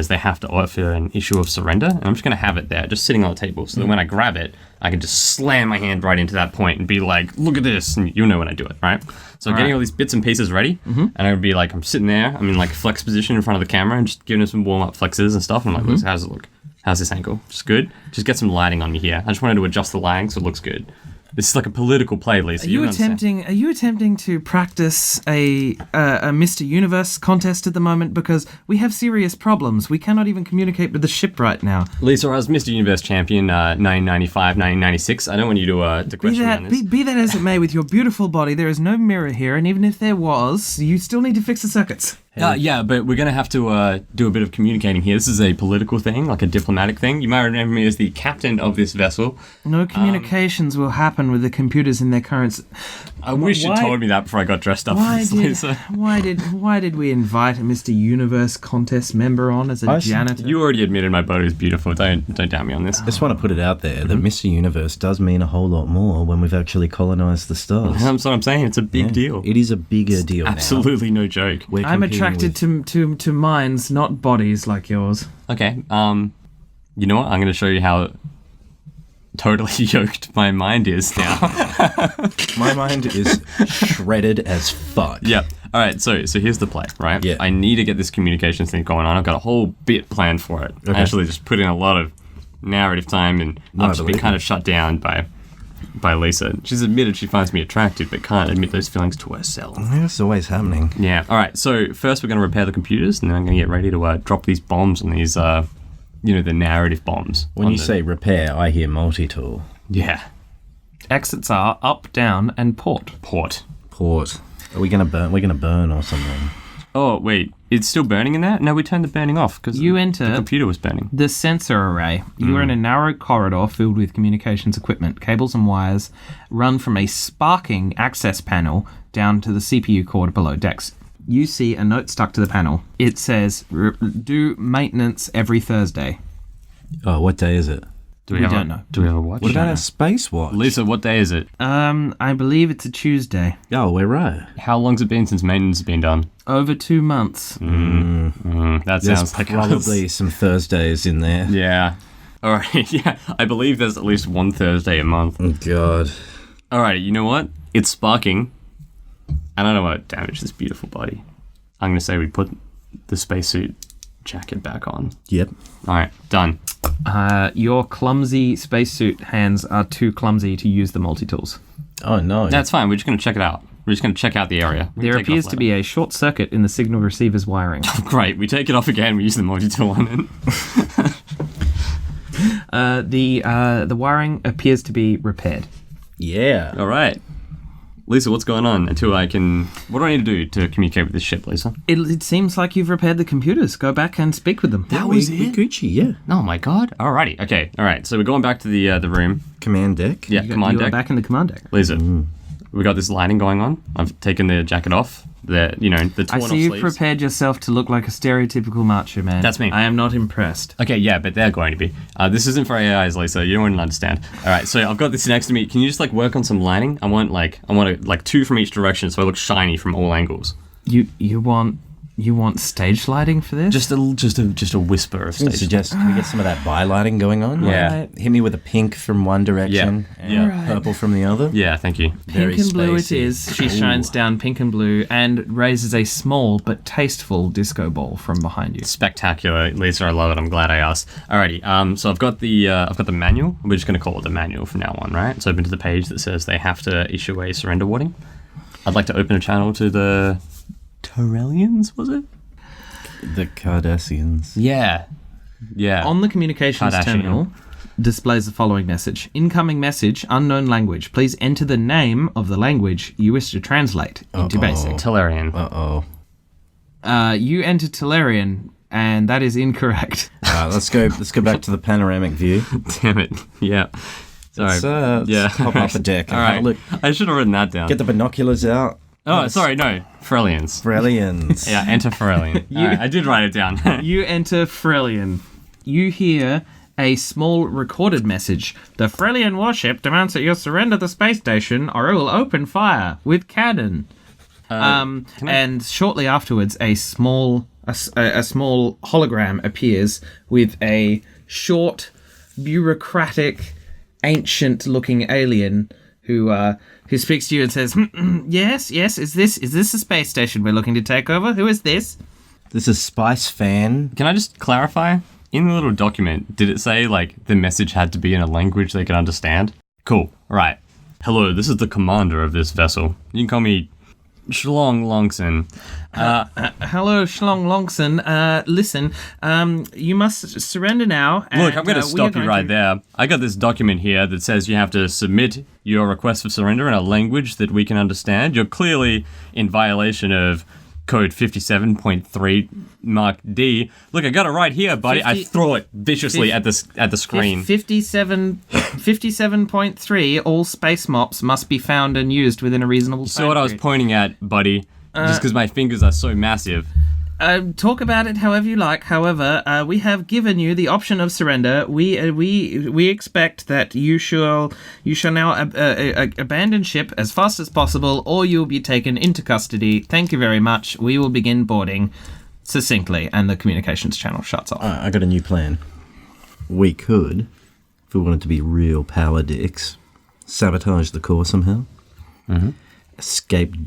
they have to offer an issue of surrender. And I'm just going to have it there, just sitting on the table, so that when I grab it, I can just slam my hand right into that point and be like, "Look at this," and you'll know when I do it, right? So I'm getting all these bits and pieces ready, and I would be like, I'm sitting there, I'm in flex position in front of the camera, and just giving it some warm up flexes and stuff. And I'm like, "How does it look?" How's this angle? Just good? Just get some lighting on me here. I just wanted to adjust the lighting so it looks good. This is like a political play, Lisa. Are you attempting to practice a Mr. Universe contest at the moment? Because we have serious problems. We cannot even communicate with the ship right now. Lisa, I was Mr. Universe champion 1995, 1996. I don't want you to question me on this. Be that as it may, with your beautiful body, there is no mirror here, and even if there was, you still need to fix the circuits. Yeah, but we're going to have to do a bit of communicating here. This is a political thing, like a diplomatic thing. You might remember me as the captain of this vessel. No communications will happen with the computers in their current... I wish you told me that before I got dressed up for this, Lisa. Why did we invite a Mr. Universe contest member on as a janitor? You already admitted my body is beautiful. Don't doubt me on this. I just want to put it out there that Mr. Universe does mean a whole lot more when we've actually colonized the stars. That's what I'm saying. It's a big deal. It is a bigger deal now. Absolutely no joke. I'm attracted to minds, not bodies like yours. Okay. You know what? I'm going to show you how totally yoked my mind is now. My mind is shredded as fuck. Yep. All right. So here's the play, right? Yeah. I need to get this communications thing going on. I've got a whole bit planned for it. Okay. I actually just put in a lot of narrative time, and I've just been kind of shut down by Lisa. She's admitted she finds me attractive, but can't admit those feelings to herself. That's always happening. Yeah. All right. So first we're going to repair the computers, and then I'm going to get ready to drop these bombs on these, the narrative bombs. When you say repair, I hear multi-tool. Yeah. Exits are up, down, and port. Port. Are we gonna burn? We're gonna burn or something. Oh wait, it's still burning in there? No, we turned the burning off because the computer was burning. The sensor array. You are in a narrow corridor filled with communications equipment. Cables and wires run from a sparking access panel down to the CPU core below decks. You see a note stuck to the panel. It says, do maintenance every Thursday. Oh, what day is it? We don't know. Do we have a watch? What about a space watch? Lisa, what day is it? I believe it's a Tuesday. Oh, we're right. How long's it been since maintenance has been done? Over 2 months. That sounds like probably some Thursdays in there. Yeah. All right. Yeah, I believe there's at least one Thursday a month. Oh, God. All right. You know what? It's sparking. I don't want to damage this beautiful body. I'm going to say we put the spacesuit jacket back on. Yep. All right. Done. Your clumsy spacesuit hands are too clumsy to use the multi-tools. Oh, no. That's fine. We're just going to check it out. We're just going to check out the area. There appears to be a short circuit in the signal receiver's wiring. Great. We take it off again. We use the multi-tool on it. The wiring appears to be repaired. Yeah. All right. Lisa, what's going on until I can... What do I need to do to communicate with this ship, Lisa? It seems like you've repaired the computers. Go back and speak with them. That was We it? Gucci, yeah. Oh my god. Alrighty. Okay. All right. So we're going back to the room. Command deck. Yeah, command You are deck. back in the command deck. Lisa, we got this lighting going on. I've taken the jacket off. The I torn off see you've sleeves. prepared yourself to look like a stereotypical macho man. That's me. I am not impressed. Okay, yeah, but they're going to be. This isn't for AIs, Lisa. You don't want to understand. All right, so I've got this next to me. Can you just work on some lighting? I want two from each direction, so I look shiny from all angles. You want stage lighting for this? Just a whisper of I stage. suggest we get some of that bylighting going on. Yeah. Hit me with a pink from one direction and purple from the other. Yeah, thank you. Very Pink and blue it spacey. is. She shines down pink and blue and raises a small but tasteful disco ball from behind you. Spectacular, Lisa. I love it. I'm glad I asked. Alrighty. So I've got the manual. We're just going to call it the manual from now on, right? So open to the page that says they have to issue a surrender warning. I'd like to open a channel to the Torellians, was it? The Cardassians. Yeah. On the communications Kardashian. terminal displays the following message. Incoming message, unknown language. Please enter the name of the language you wish to translate into basic. Tellurian. Uh-oh. You enter Tellurian, and that is incorrect. Let's go back to the panoramic view. Damn it. Yeah. Sorry. Let's hop off the deck. All right. Look, I should have written that down. get the binoculars out. Oh, sorry. No. Frellians. Brilliant. Yeah, enter Frellian. I did write it down. You enter Frelian. You hear a small recorded message. The Frelian warship demands that you surrender the space station or it will open fire with cannon. And shortly afterwards, a small hologram appears with a short, bureaucratic, ancient-looking alien who speaks to you and says, yes, is this a space station we're looking to take over? Who is this? This is Spice Fan. Can I just clarify? in the little document, did it say, like, the message had to be in a language they could understand? Cool. All right. Hello, this is the commander of this vessel. You can call me Shlong Longson. Hello, Shlong Longson. Listen, you must surrender now. Look, I'm going to stop you right there. I got this document here that says you have to submit your request for surrender in a language that we can understand. You're clearly in violation of Code 57.3 Mark D. Look, I got it right here, buddy. I throw it viciously at the screen. 57.3, all space mops must be found and used within a reasonable time. So what I was pointing at, buddy, just because my fingers are so massive. Talk about it however you like. However, we have given you the option of surrender. We expect that you shall now abandon ship as fast as possible, or you'll be taken into custody. Thank you very much. We will begin boarding succinctly, and the communications channel shuts off. I got a new plan. We could, if we wanted to be real power dicks, sabotage the core somehow. Mm-hmm. Escape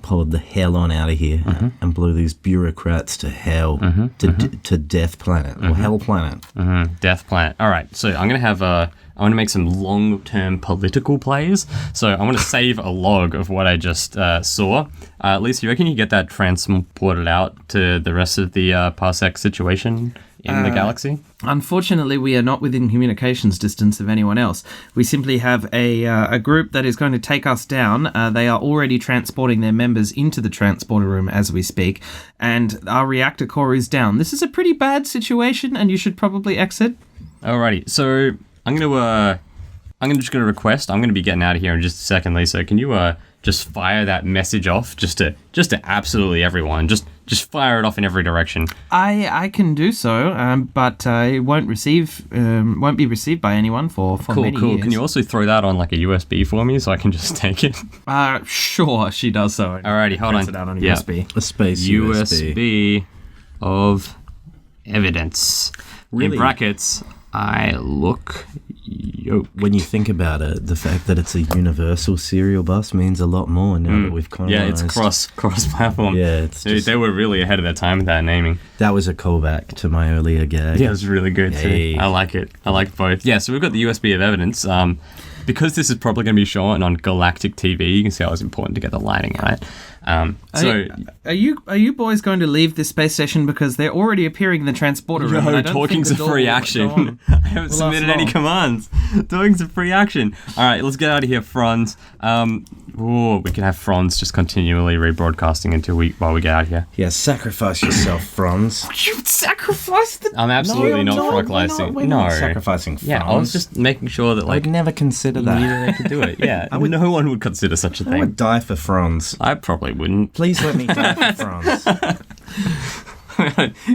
pod the hell on out of here and blow these bureaucrats to hell, to Death Planet or Hell Planet. Death Planet. All right, so I'm going to have I want to make some long-term political plays. So I want to save a log of what I just saw. Lisa, you reckon you get that transported out to the rest of the Parsec situation in the galaxy? Unfortunately, we are not within communications distance of anyone else. We simply have a group that is going to take us down. They are already transporting their members into the transporter room as we speak, and our reactor core is down. This is a pretty bad situation, and you should probably exit. Alrighty, so I'm just gonna request. I'm gonna be getting out of here in just a second, Lisa. Can you just fire that message off just to absolutely everyone? Just fire it off in every direction. I can do so, but it won't be received by anyone for many years. Can you also throw that on like a USB for me so I can just take it? Sure, she does so. Alrighty, hold on. It out on a USB. A space USB of evidence. Really? In brackets, I look yoked. When you think about it, the fact that it's a universal serial bus means a lot more now that we've colonized. Yeah, it's cross-platform. Yeah, it's They were really ahead of their time with that naming. That was a callback to my earlier gag. Yeah, it was really good Hey. too. I like it. I like both. Yeah, so we've got the USB of evidence. Because this is probably going to be shown on galactic TV, you can see how it's important to get the lighting right. Are you boys going to leave this space station because they're already appearing in the transporter room? No, talking's a free action. I haven't submitted any commands. Talking's a free action. All right, let's get out of here, Franz. We can have Franz just continually rebroadcasting while we get out of here. Yeah, sacrifice yourself, Franz. You sacrificed the... I'm absolutely not broadcasting. We're not sacrificing Franz. Yeah, I was just making sure that I'd never consider that. neither they could do it. Yeah, no one would consider such a I thing. would die for Franz. I probably wouldn't. Please let me die for Franz.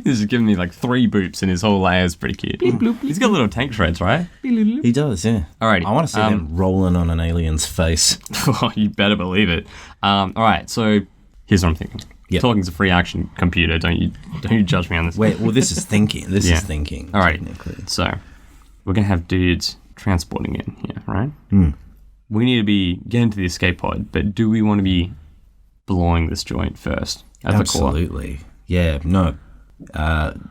He's just giving me like 3 boops and his whole layer is pretty cute. He's got little tank shreds, right? He does, yeah. Alrighty. I want to see him rolling on an alien's face. Oh, you better believe it. Alright, so here's what I'm thinking. Yep. Talking's a free action computer. Don't you judge me on this. Wait, well, this is thinking. This Yeah. is thinking. Alright, technically. so we're going to have dudes transporting in here, right? We need to be getting to the escape pod, but do we want to be blowing this joint first at the core? Absolutely. Yeah, no.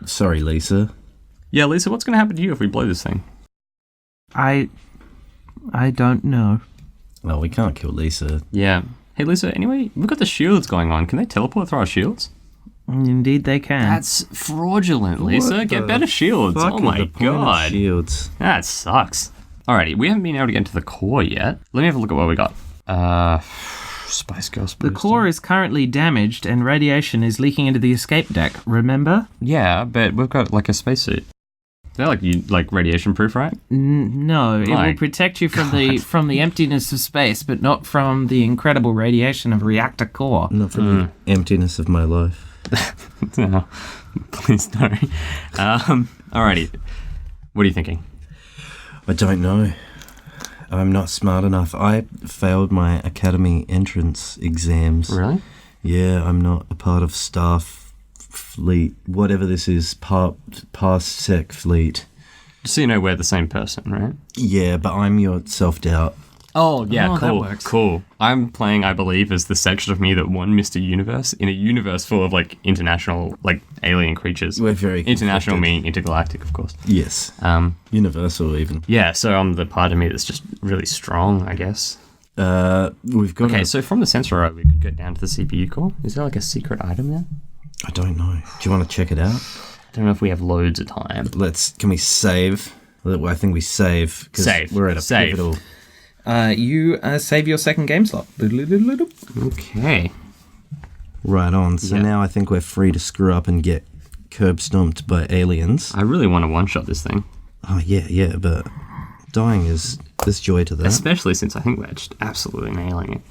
Sorry, Lisa. Yeah, Lisa, what's going to happen to you if we blow this thing? I don't know. Well, we can't kill Lisa. Yeah. Hey, Lisa, anyway, we've got the shields going on. Can they teleport through our shields? Indeed they can. That's fraudulent, Lisa. What Get the better shields. Fuck Oh is my the point of god. shields. That sucks. Alrighty, we haven't been able to get into the core yet. Let me have a look at what we got. Spice Girls. The core is currently damaged and radiation is leaking into the escape deck, remember? Yeah, but we've got like a spacesuit. They're like radiation proof, right? No, it My will protect you from the emptiness of space, but not from the incredible radiation of reactor core. Not from the emptiness of my life. No, please no. Alrighty, what are you thinking? I don't know. I'm not smart enough. I failed my academy entrance exams. Really? Yeah, I'm not a part of staff fleet, whatever this is, Parsec fleet. Just so you know, we're the same person, right? Yeah, but I'm your self-doubt. Oh, yeah, Oh, that cool. works. Cool. I'm playing, I believe, as the section of me that won Mr. Universe in a universe full of, like, international, like, alien creatures. We're very International conflicted. meaning intergalactic, of course. Yes. Universal, even. Yeah, so I'm the part of me that's just really strong, I guess. We've got. Okay, so from the sensor array, we could get down to the CPU core. Is there, like, a secret item there? I don't know. Do you want to check it out? I don't know if we have loads of time. Can we save? I think we save. 'Cause Save. We're at a Save. pivotal. You save your second game slot. Okay. Right on. So Yeah. now I think we're free to screw up and get curb stomped by aliens. I really want to one-shot this thing. Oh, yeah, but dying is... There's joy to that. Especially since I think we're just absolutely nailing it.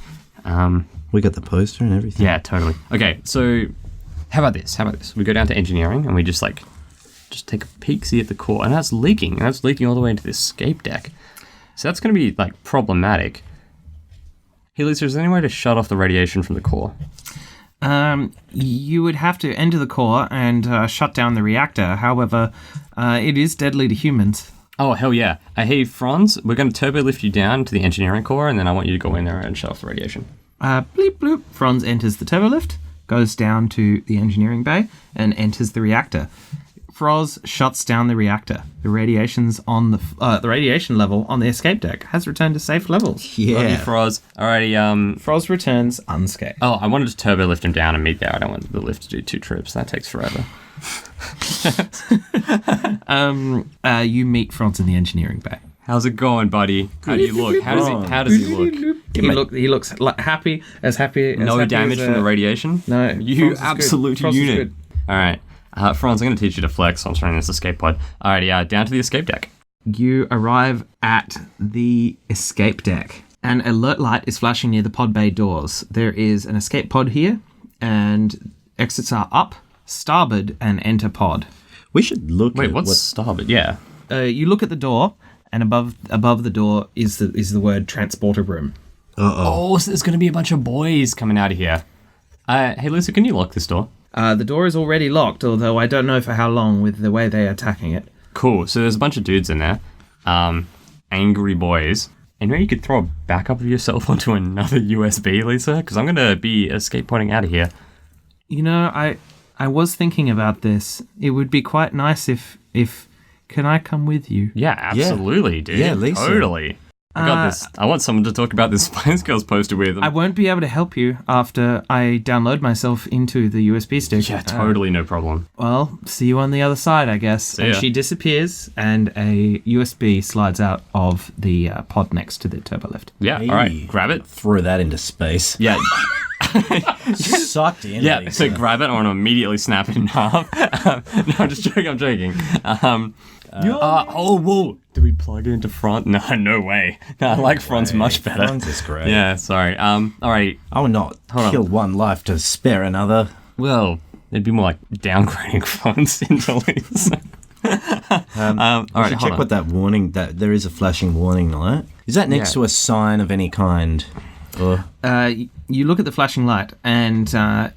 We got the poster and everything. Yeah, totally. Okay, so how about this? We go down to engineering and we just take a peek, see at the core, and that's leaking. And that's leaking all the way into this escape deck. So that's going to be, like, problematic. Hey, Lisa, is there any way to shut off the radiation from the core? You would have to enter the core and shut down the reactor. However, it is deadly to humans. Oh, hell yeah. Hey, Franz, we're going to turbo lift you down to the engineering core, and then I want you to go in there and shut off the radiation. Bleep bloop. Franz enters the turbolift, goes down to the engineering bay, and enters the reactor. Froz shuts down the reactor. The radiation's on the radiation level on the escape deck has returned to safe levels. Love you, Yeah. Froz. Alrighty, Froz returns unscathed. Oh, I wanted to turbo lift him down and meet there. I don't want the lift to do 2 trips. That takes forever. You meet Franz in the engineering bay. How's it going, buddy? How do you look? How does he look? He looks happy as No damage from the radiation? No. You Franz is good. absolute Franz is unit. good. All right. Franz, I'm going to teach you to flex. I'm running this escape pod. Alrighty, down to the escape deck. You arrive at the escape deck. An alert light is flashing near the pod bay doors. There is an escape pod here, and exits are up, starboard, and enter pod. We should look Wait, at what's what... starboard? Yeah. You look at the door, and above the door is the word transporter room. Oh, so there's going to be a bunch of boys coming out of here. Hey, Lisa, can you lock this door? The door is already locked, although I don't know for how long with the way they are attacking it. Cool. So there's a bunch of dudes in there. Angry boys. And maybe you could throw a backup of yourself onto another USB, Lisa? Because I'm going to be escape podding out of here. You know, I was thinking about this. It would be quite nice if can I come with you? Yeah, absolutely, dude. Yeah, Lisa. Totally. I got this. I want someone to talk about this Spice Girls poster with. I won't be able to help you after I download myself into the USB stick. Yeah, totally, no problem. Well, see you on the other side, I guess. And ya. she disappears, and a USB slides out of the pod next to the turbolift. Yeah, Hey. all right, grab it. Throw that into space. Yeah, Sucked in. yeah. Lisa. So grab it. I want to immediately snap it in half. No, I'm just joking. I'm joking. Whoa! Do we plug it into front? No, no way. No, I like front's much better. Franz is great. Yeah, sorry. All right. I would not kill one life to spare another. Well, it'd be more like downgrading fronts into Lisa. All right, Check hold on. what that warning. That there is a flashing warning light. Is that next Yeah. to a sign of any kind? Or You look at the flashing light, and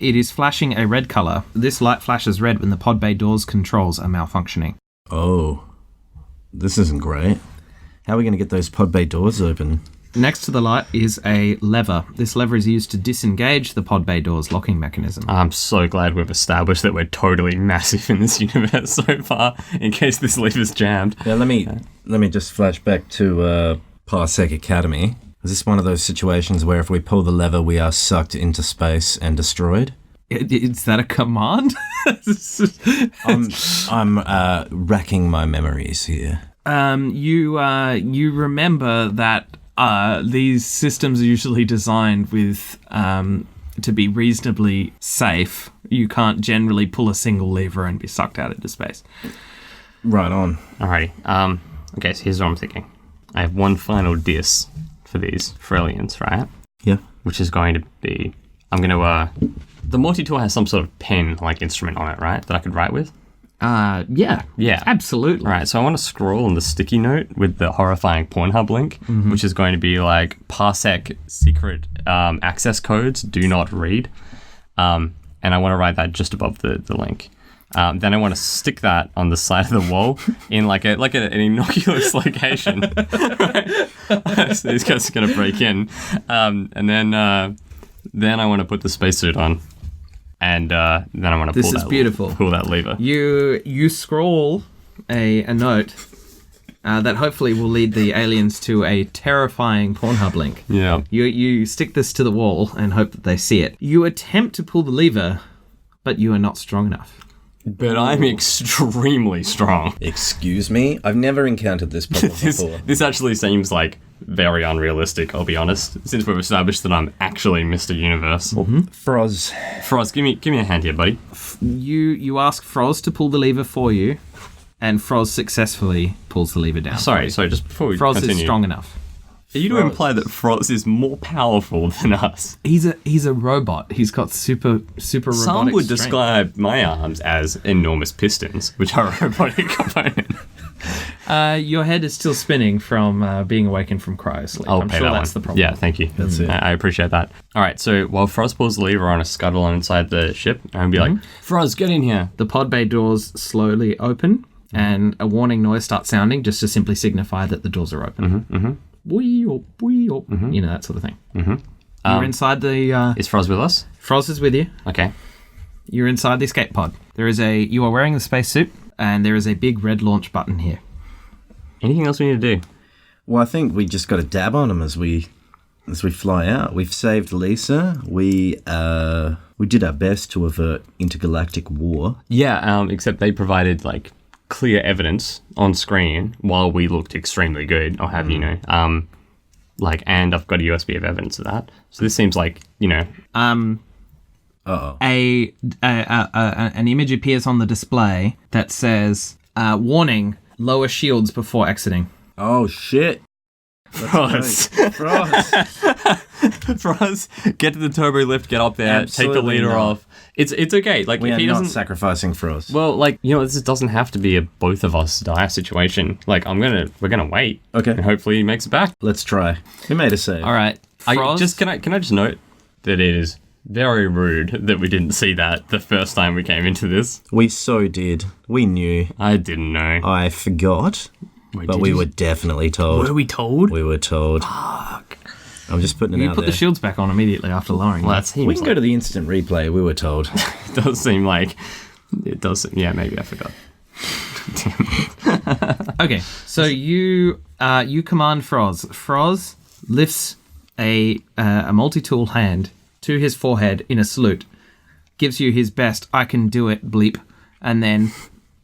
it is flashing a red color. This light flashes red when the pod bay doors controls are malfunctioning. oh, this isn't great. How are we going to get those pod bay doors open? Next to the light is a lever. This lever is used to disengage the pod bay doors locking mechanism. I'm so glad we've established that we're totally massive in this universe so far, in case this lever's jammed. Yeah, let me just flash back to Parsec Academy. Is this one of those situations where if we pull the lever, we are sucked into space and destroyed? Is that a command? I'm racking my memories here. You remember that these systems are usually designed with to be reasonably safe. You can't generally pull a single lever and be sucked out into space. Right on. Alrighty. Okay, so here's what I'm thinking. I have one final diss for these aliens, right? Yeah. Which is going to be... I'm going to... the multi-tool has some sort of pen-like instrument on it, right? That I could write with? Yeah. Yeah. Absolutely. Right, so I want to scroll on the sticky note with the horrifying Pornhub link, which is going to be like Parsec secret access codes, do not read. And I want to write that just above the link. Then I want to stick that on the side of the wall in an innocuous location. So these guys are going to break in. And then I want to put the spacesuit on. And then I want to pull that lever. You scroll a note that hopefully will lead the aliens to a terrifying Pornhub link. Yeah. You stick this to the wall and hope that they see it. You attempt to pull the lever, but you are not strong enough. But I'm extremely strong. Excuse me? I've never encountered this problem before. This actually seems like very unrealistic, I'll be honest, since we've established that I'm actually Mr. Universe. Mm-hmm. Froz, give me a hand here, buddy. You ask Froz to pull the lever for you, and Froz successfully pulls the lever down. Sorry, just before we Froz continue. is strong enough. Are you to imply that Froz is more powerful than us? He's a robot. He's got super robotic Some would strength. describe my arms as enormous pistons, which are a robotic component. Your head is still spinning from being awakened from cryosleep. I'll I'm pay sure that that's one. the problem. Yeah, thank you. That's it. I appreciate that. All right, so while Froz pulls the lever on a scuttle inside the ship, I'm going to be like, Froz, get in here. The pod bay doors slowly open, and a warning noise starts sounding just to simply signify that the doors are open. You know, that sort of thing. You're inside the... Is Froz with us? Froz is with you. Okay. You're inside the escape pod. You are wearing the spacesuit, and there is a big red launch button here. Anything else we need to do? Well, I think we just got to dab on them as we fly out. We've saved Lisa. We did our best to avert intergalactic war. Yeah, except they provided, clear evidence on screen while we looked extremely good, or have you know. And I've got a USB of evidence of that. So this seems like, An image appears on the display that says, warning, lower shields before exiting. Oh, shit. Froz. Froz, get to the turbo lift, get up there, Absolutely take the leader not. off. It's okay. We if are he not doesn't... sacrificing Froz. Well, this doesn't have to be a both of us die situation. We're gonna wait. Okay. And hopefully he makes it back. Let's try. Who made a save? All right. Can Froz, I just note that it is very rude that we didn't see that the first time we came into this. We so did. We knew. I didn't know. I forgot. Wait, But did we you- were definitely told. Were we told? We were told. Fuck. I'm just putting it You out put there. the shields back on immediately after lowering Well, them. that seems We can go to the instant replay. We were told. It does seem like... It does... Yeah, maybe I forgot. Okay, so you command Froz. Froz lifts a multi-tool hand to his forehead in a salute, gives you his best "I can do it" bleep, and then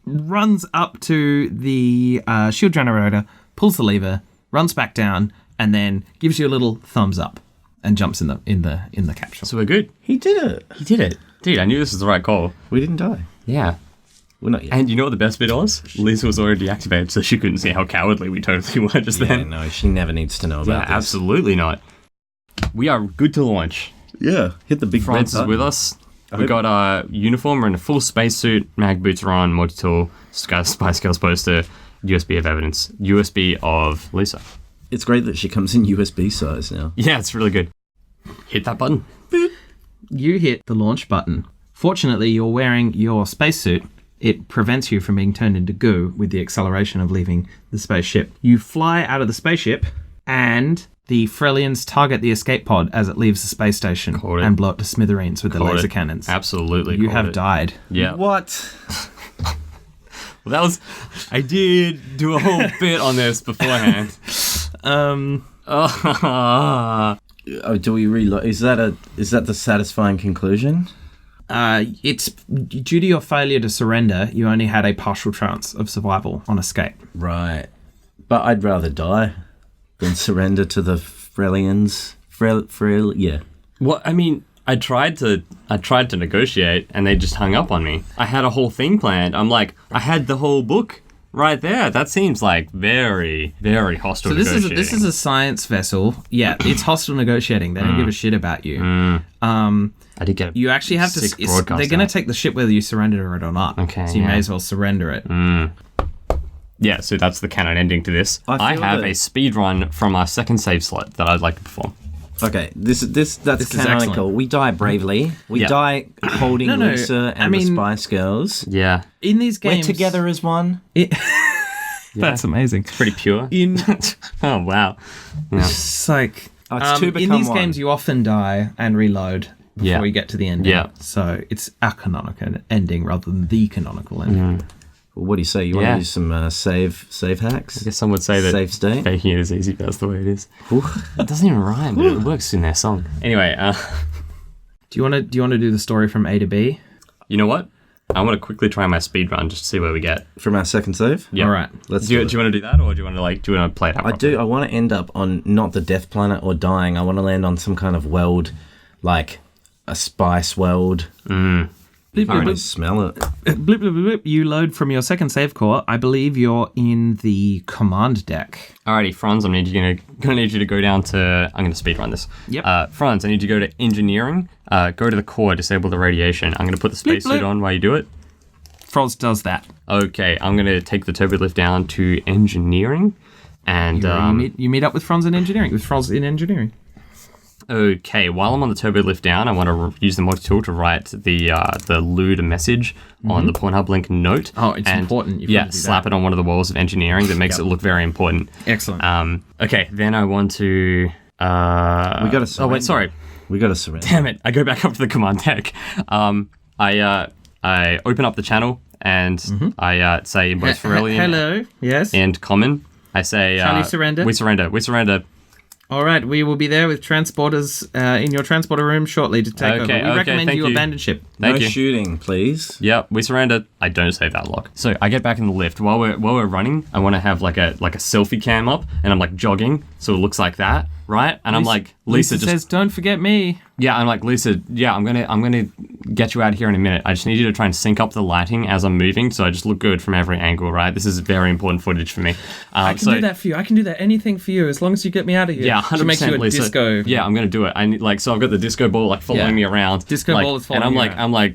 runs up to the shield generator, pulls the lever, runs back down, and then gives you a little thumbs up and jumps in the capsule. So we're good. He did it. He did it. Dude, I knew this was the right call. We didn't die. Yeah. We're not yet. And you know what the best bit was? Lisa was already deactivated, so she couldn't see how cowardly we totally were just yeah, then. no, she never needs to know Yeah, about this. absolutely not. We are good to launch. Yeah, hit the big red France is button. with us. We hope- got our uniform. We're in a full spacesuit. Mag boots are on. Multi-tool. Spice Girls poster. USB of evidence. USB of Lisa. It's great that she comes in USB size now. Yeah, it's really good. Hit that button. You hit the launch button. Fortunately, you're wearing your spacesuit. It prevents you from being turned into goo with the acceleration of leaving the spaceship. You fly out of the spaceship, and the Frelians target the escape pod as it leaves the space station Caught it. and blow it to smithereens with their Caught laser it. cannons. Absolutely. You called have it. died. Yeah. What? Well, that was... I did do a whole bit on this beforehand. Oh, do we reload? Is that the satisfying conclusion? It's due to your failure to surrender, you only had a partial chance of survival on escape. Right. But I'd rather die than surrender to the Frelians. Yeah. Well, I mean, I tried to negotiate, and they just hung up on me. I had a whole thing planned. I'm like, I had the whole book right there. That seems like very, very hostile. So this negotiating. is a science vessel. Yeah, it's hostile negotiating. They don't give a shit about you. I did get. You actually have to. Sick broadcast They're going out. to take the ship whether you surrender it or not. Okay, So you yeah. may as well surrender it. Yeah, so that's the canon ending to this. I I feel have that- a speed run from our second save slot that I'd like to perform. Okay, that's is canonical. excellent. We die bravely. We Yeah. die holding No, Lisa and the I mean- Spice Girls. Yeah. In these We're games, together as one. That's amazing. Pretty pure. In Oh, wow. Yeah. it's like It's two in become these one. games, you often die and reload before Yeah. you get to the ending. Yeah. So it's a canonical ending rather than the canonical ending. What do you say? You want Yeah. to use some save hacks? I guess some would say that Save state? faking it is easy, but that's the way it is. It doesn't even rhyme, but it works in their song. Anyway, Do you want to do the story from A to B? you know what? I want to quickly try my speed run just to see where we get. From our second save? Yeah. All right. Let's Do you do it. want to do that, or do you want to play it out? I properly? do. I want to end up on not the death planet or dying. I want to land on some kind of world, like a spice world. Blip, I blip, can smell it. blip, blip, blip, blip. You load from your second save core. I believe you're in the command deck. Alrighty, Franz, gonna need you to go down to. I'm gonna speedrun this. Yep. Franz, I need you to go to engineering. Go to the core, disable the radiation. I'm gonna put the Blip, spacesuit blip. on while you do it. Froz does that. Okay, I'm gonna take the turbo lift down to engineering, and You meet up with Franz in engineering. With Franz in engineering. okay. While I'm on the turbo lift down, I want to use the multi-tool to write the lewd message on the Pornhub link note. Oh, it's important. You've got Yeah, to do slap that. it on one of the walls of engineering. That makes it look very important. Excellent. Okay, then I want to. We got to Oh surrender. wait, sorry. We got to surrender. Damn it! I go back up to the command deck. I open up the channel and I say in both Ferellian Hello. Yes. and common. I say, Shall you surrender? We surrender. We surrender. All right. We will be there with transporters in your transporter room shortly to take over. We okay, recommend thank you you. abandon ship. No Thank you. shooting, please. Yep, we surrender. I don't save that lock. So I get back in the lift. While we're running, I want to have like a selfie cam up, and I'm like jogging, so it looks like that, right? And I'm like, Lisa just says, "Don't forget me." yeah, I'm like, Lisa, yeah, I'm gonna get you out here in a minute. I just need you to try and sync up the lighting as I'm moving, so I just look good from every angle, right? This is very important footage for me. I can do that for you. I can do that anything for you as long as you get me out of here. Yeah, To 100%. make you a Lisa. disco. Yeah, I'm gonna do it. I need so I've got the disco ball like following Yeah. me around. Disco like, ball is following and you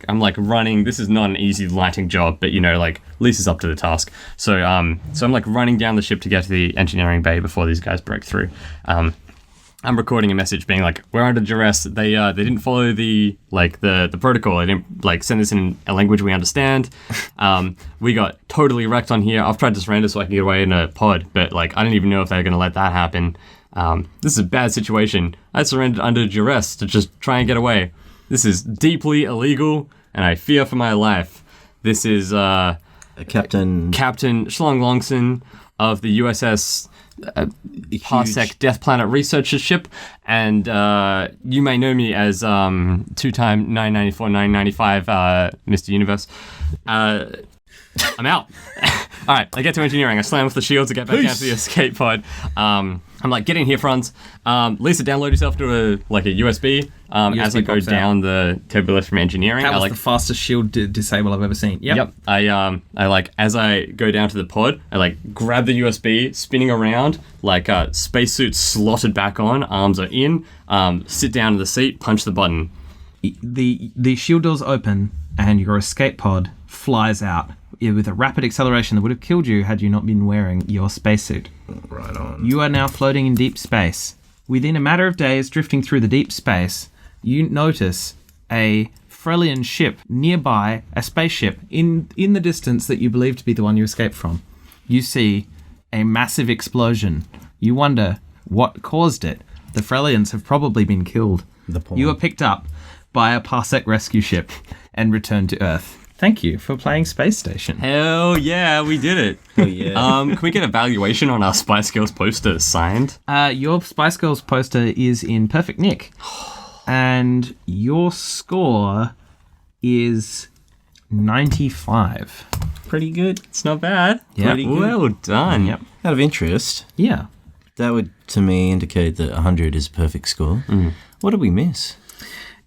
I'm like running. This is not an easy lighting job, but like Lisa's up to the task. So I'm like running down the ship to get to the engineering bay before these guys break through. I'm recording a message being like, we're under duress. They didn't follow the protocol. They didn't like send this in a language we understand. We got totally wrecked on here. I've tried to surrender so I can get away in a pod, but like I don't even know if they're gonna let that happen. This is a bad situation. I surrendered under duress to just try and get away. This is deeply illegal, and I fear for my life. This is Captain Schlong Longson of the USS Parsec Death Planet Researcher ship, and you may know me as two-time 994, 995 Mr. Universe. I'm out. All right, I get to engineering. I slam off the shield to get back down to the escape pod. I'm like, get in here, Franz. Lisa, download yourself to a USB. As I go pops out. down the turbo lift from engineering, That I was like the fastest shield disable I've ever seen. Yep. Yep. I like as I go down to the pod, I like grab the USB, spinning around, like spacesuit slotted back on, arms are in, sit down in the seat, punch the button. The shield doors open and your escape pod flies out with a rapid acceleration that would have killed you had you not been wearing your spacesuit. right on. You are now floating in deep space. Within a matter of days, drifting through the deep space, you notice a Frelian ship nearby, a spaceship in the distance that you believe to be the one you escaped from. You see a massive explosion. You wonder what caused it. The Frelians have probably been killed. The porn. You are picked up by a Parsec rescue ship and returned to Earth. Thank you for playing Space Station. Hell yeah, we did it. Oh, yeah. Can we get a valuation on our Spice Girls poster signed? Your Spice Girls poster is in perfect nick. And your score is 95. Pretty good. It's not bad. Yeah. Pretty good. Well done. Yep. Out of interest, Yeah. that would, to me, indicate that 100 is a perfect score. What did we miss?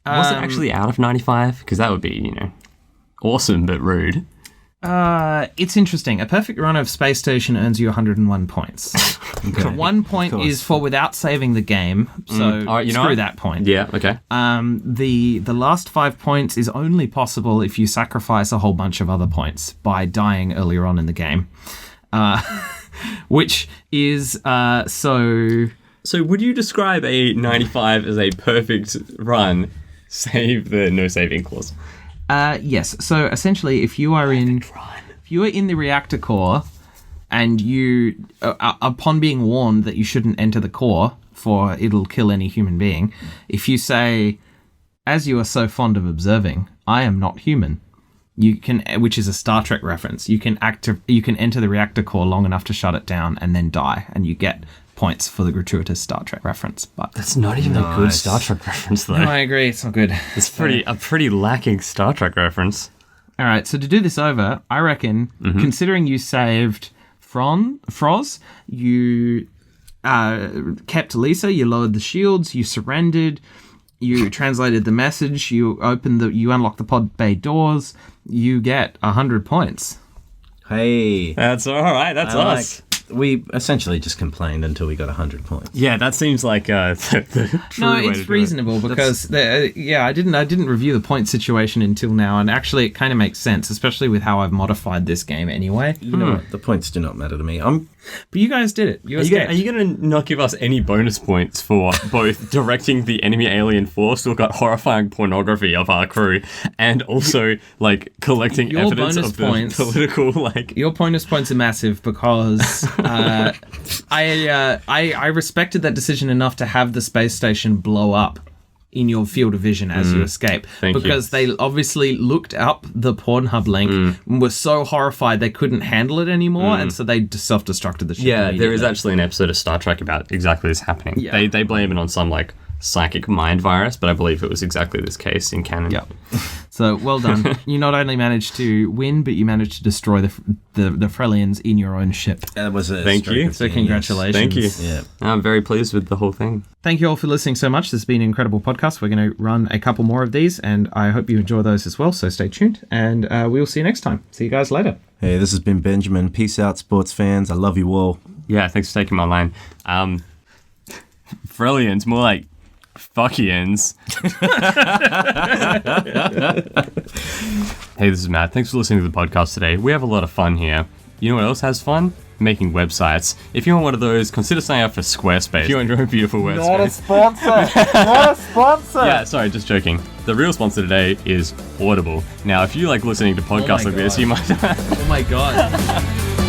Was it actually out of 95? Because that would be, awesome but rude. It's interesting. A perfect run of Space Station earns you 101 points. 1 point course. is for without saving the game, so All right, you know screw what? that point. Yeah, okay. The last 5 points is only possible if you sacrifice a whole bunch of other points by dying earlier on in the game, which is so So would you describe a 95 as a perfect run, save the no saving clause? Yes. So essentially, if you are in the reactor core, and you, upon being warned that you shouldn't enter the core, for it'll kill any human being, if you say, "As you are so fond of observing, I am not human," you can, which is a Star Trek reference. You can enter the reactor core long enough to shut it down and then die, and you get points for the gratuitous Star Trek reference. But that's not even a good Star Trek reference, though. No, I agree, it's not good. It's a pretty lacking Star Trek reference. All right, so to do this over, I reckon, considering you saved Froz, you kept Lisa, you lowered the shields, you surrendered, you translated the message, you unlocked the pod bay doors, you get 100 points. Hey. That's all right. That's us. We essentially just complained until we got 100 points. Yeah, that seems like the true way to do it. It's reasonable because I didn't review the point situation until now, and actually it kind of makes sense, especially with how I've modified this game anyway. You know what? The points do not matter to me. But you guys did it. Are you going to not give us any bonus points for both directing the enemy alien force who got horrifying pornography of our crew, and also like collecting your evidence of the political like? Your bonus points are massive because I respected that decision enough to have the space station blow up in your field of vision as you escape. Because they obviously looked up the Pornhub link and were so horrified they couldn't handle it anymore, and so they self-destructed the ship. Yeah, there is actually an episode of Star Trek about exactly this happening. Yeah. They blame it on some like psychic mind virus, but I believe it was exactly this case in canon. Yep. So well done. You not only managed to win, but you managed to destroy the Frelians in your own ship. That was a Thank you. So congratulations. Thank you. Yeah. I'm very pleased with the whole thing. Thank you all for listening so much. This has been an incredible podcast. We're going to run a couple more of these, and I hope you enjoy those as well. So stay tuned, and we'll see you next time. See you guys later. Hey, this has been Benjamin. Peace out, sports fans. I love you all. Yeah, thanks for taking my line. Frelians, more like Fuckians. Hey, this is Matt. Thanks for listening to the podcast today. We have a lot of fun here. You know what else has fun? Making websites. If you want one of those, consider signing up for Squarespace. If you want your own beautiful website. Not a sponsor! Not a sponsor! Yeah, sorry, just joking. The real sponsor today is Audible. Now, if you like listening to podcasts like this, you might... Oh my god.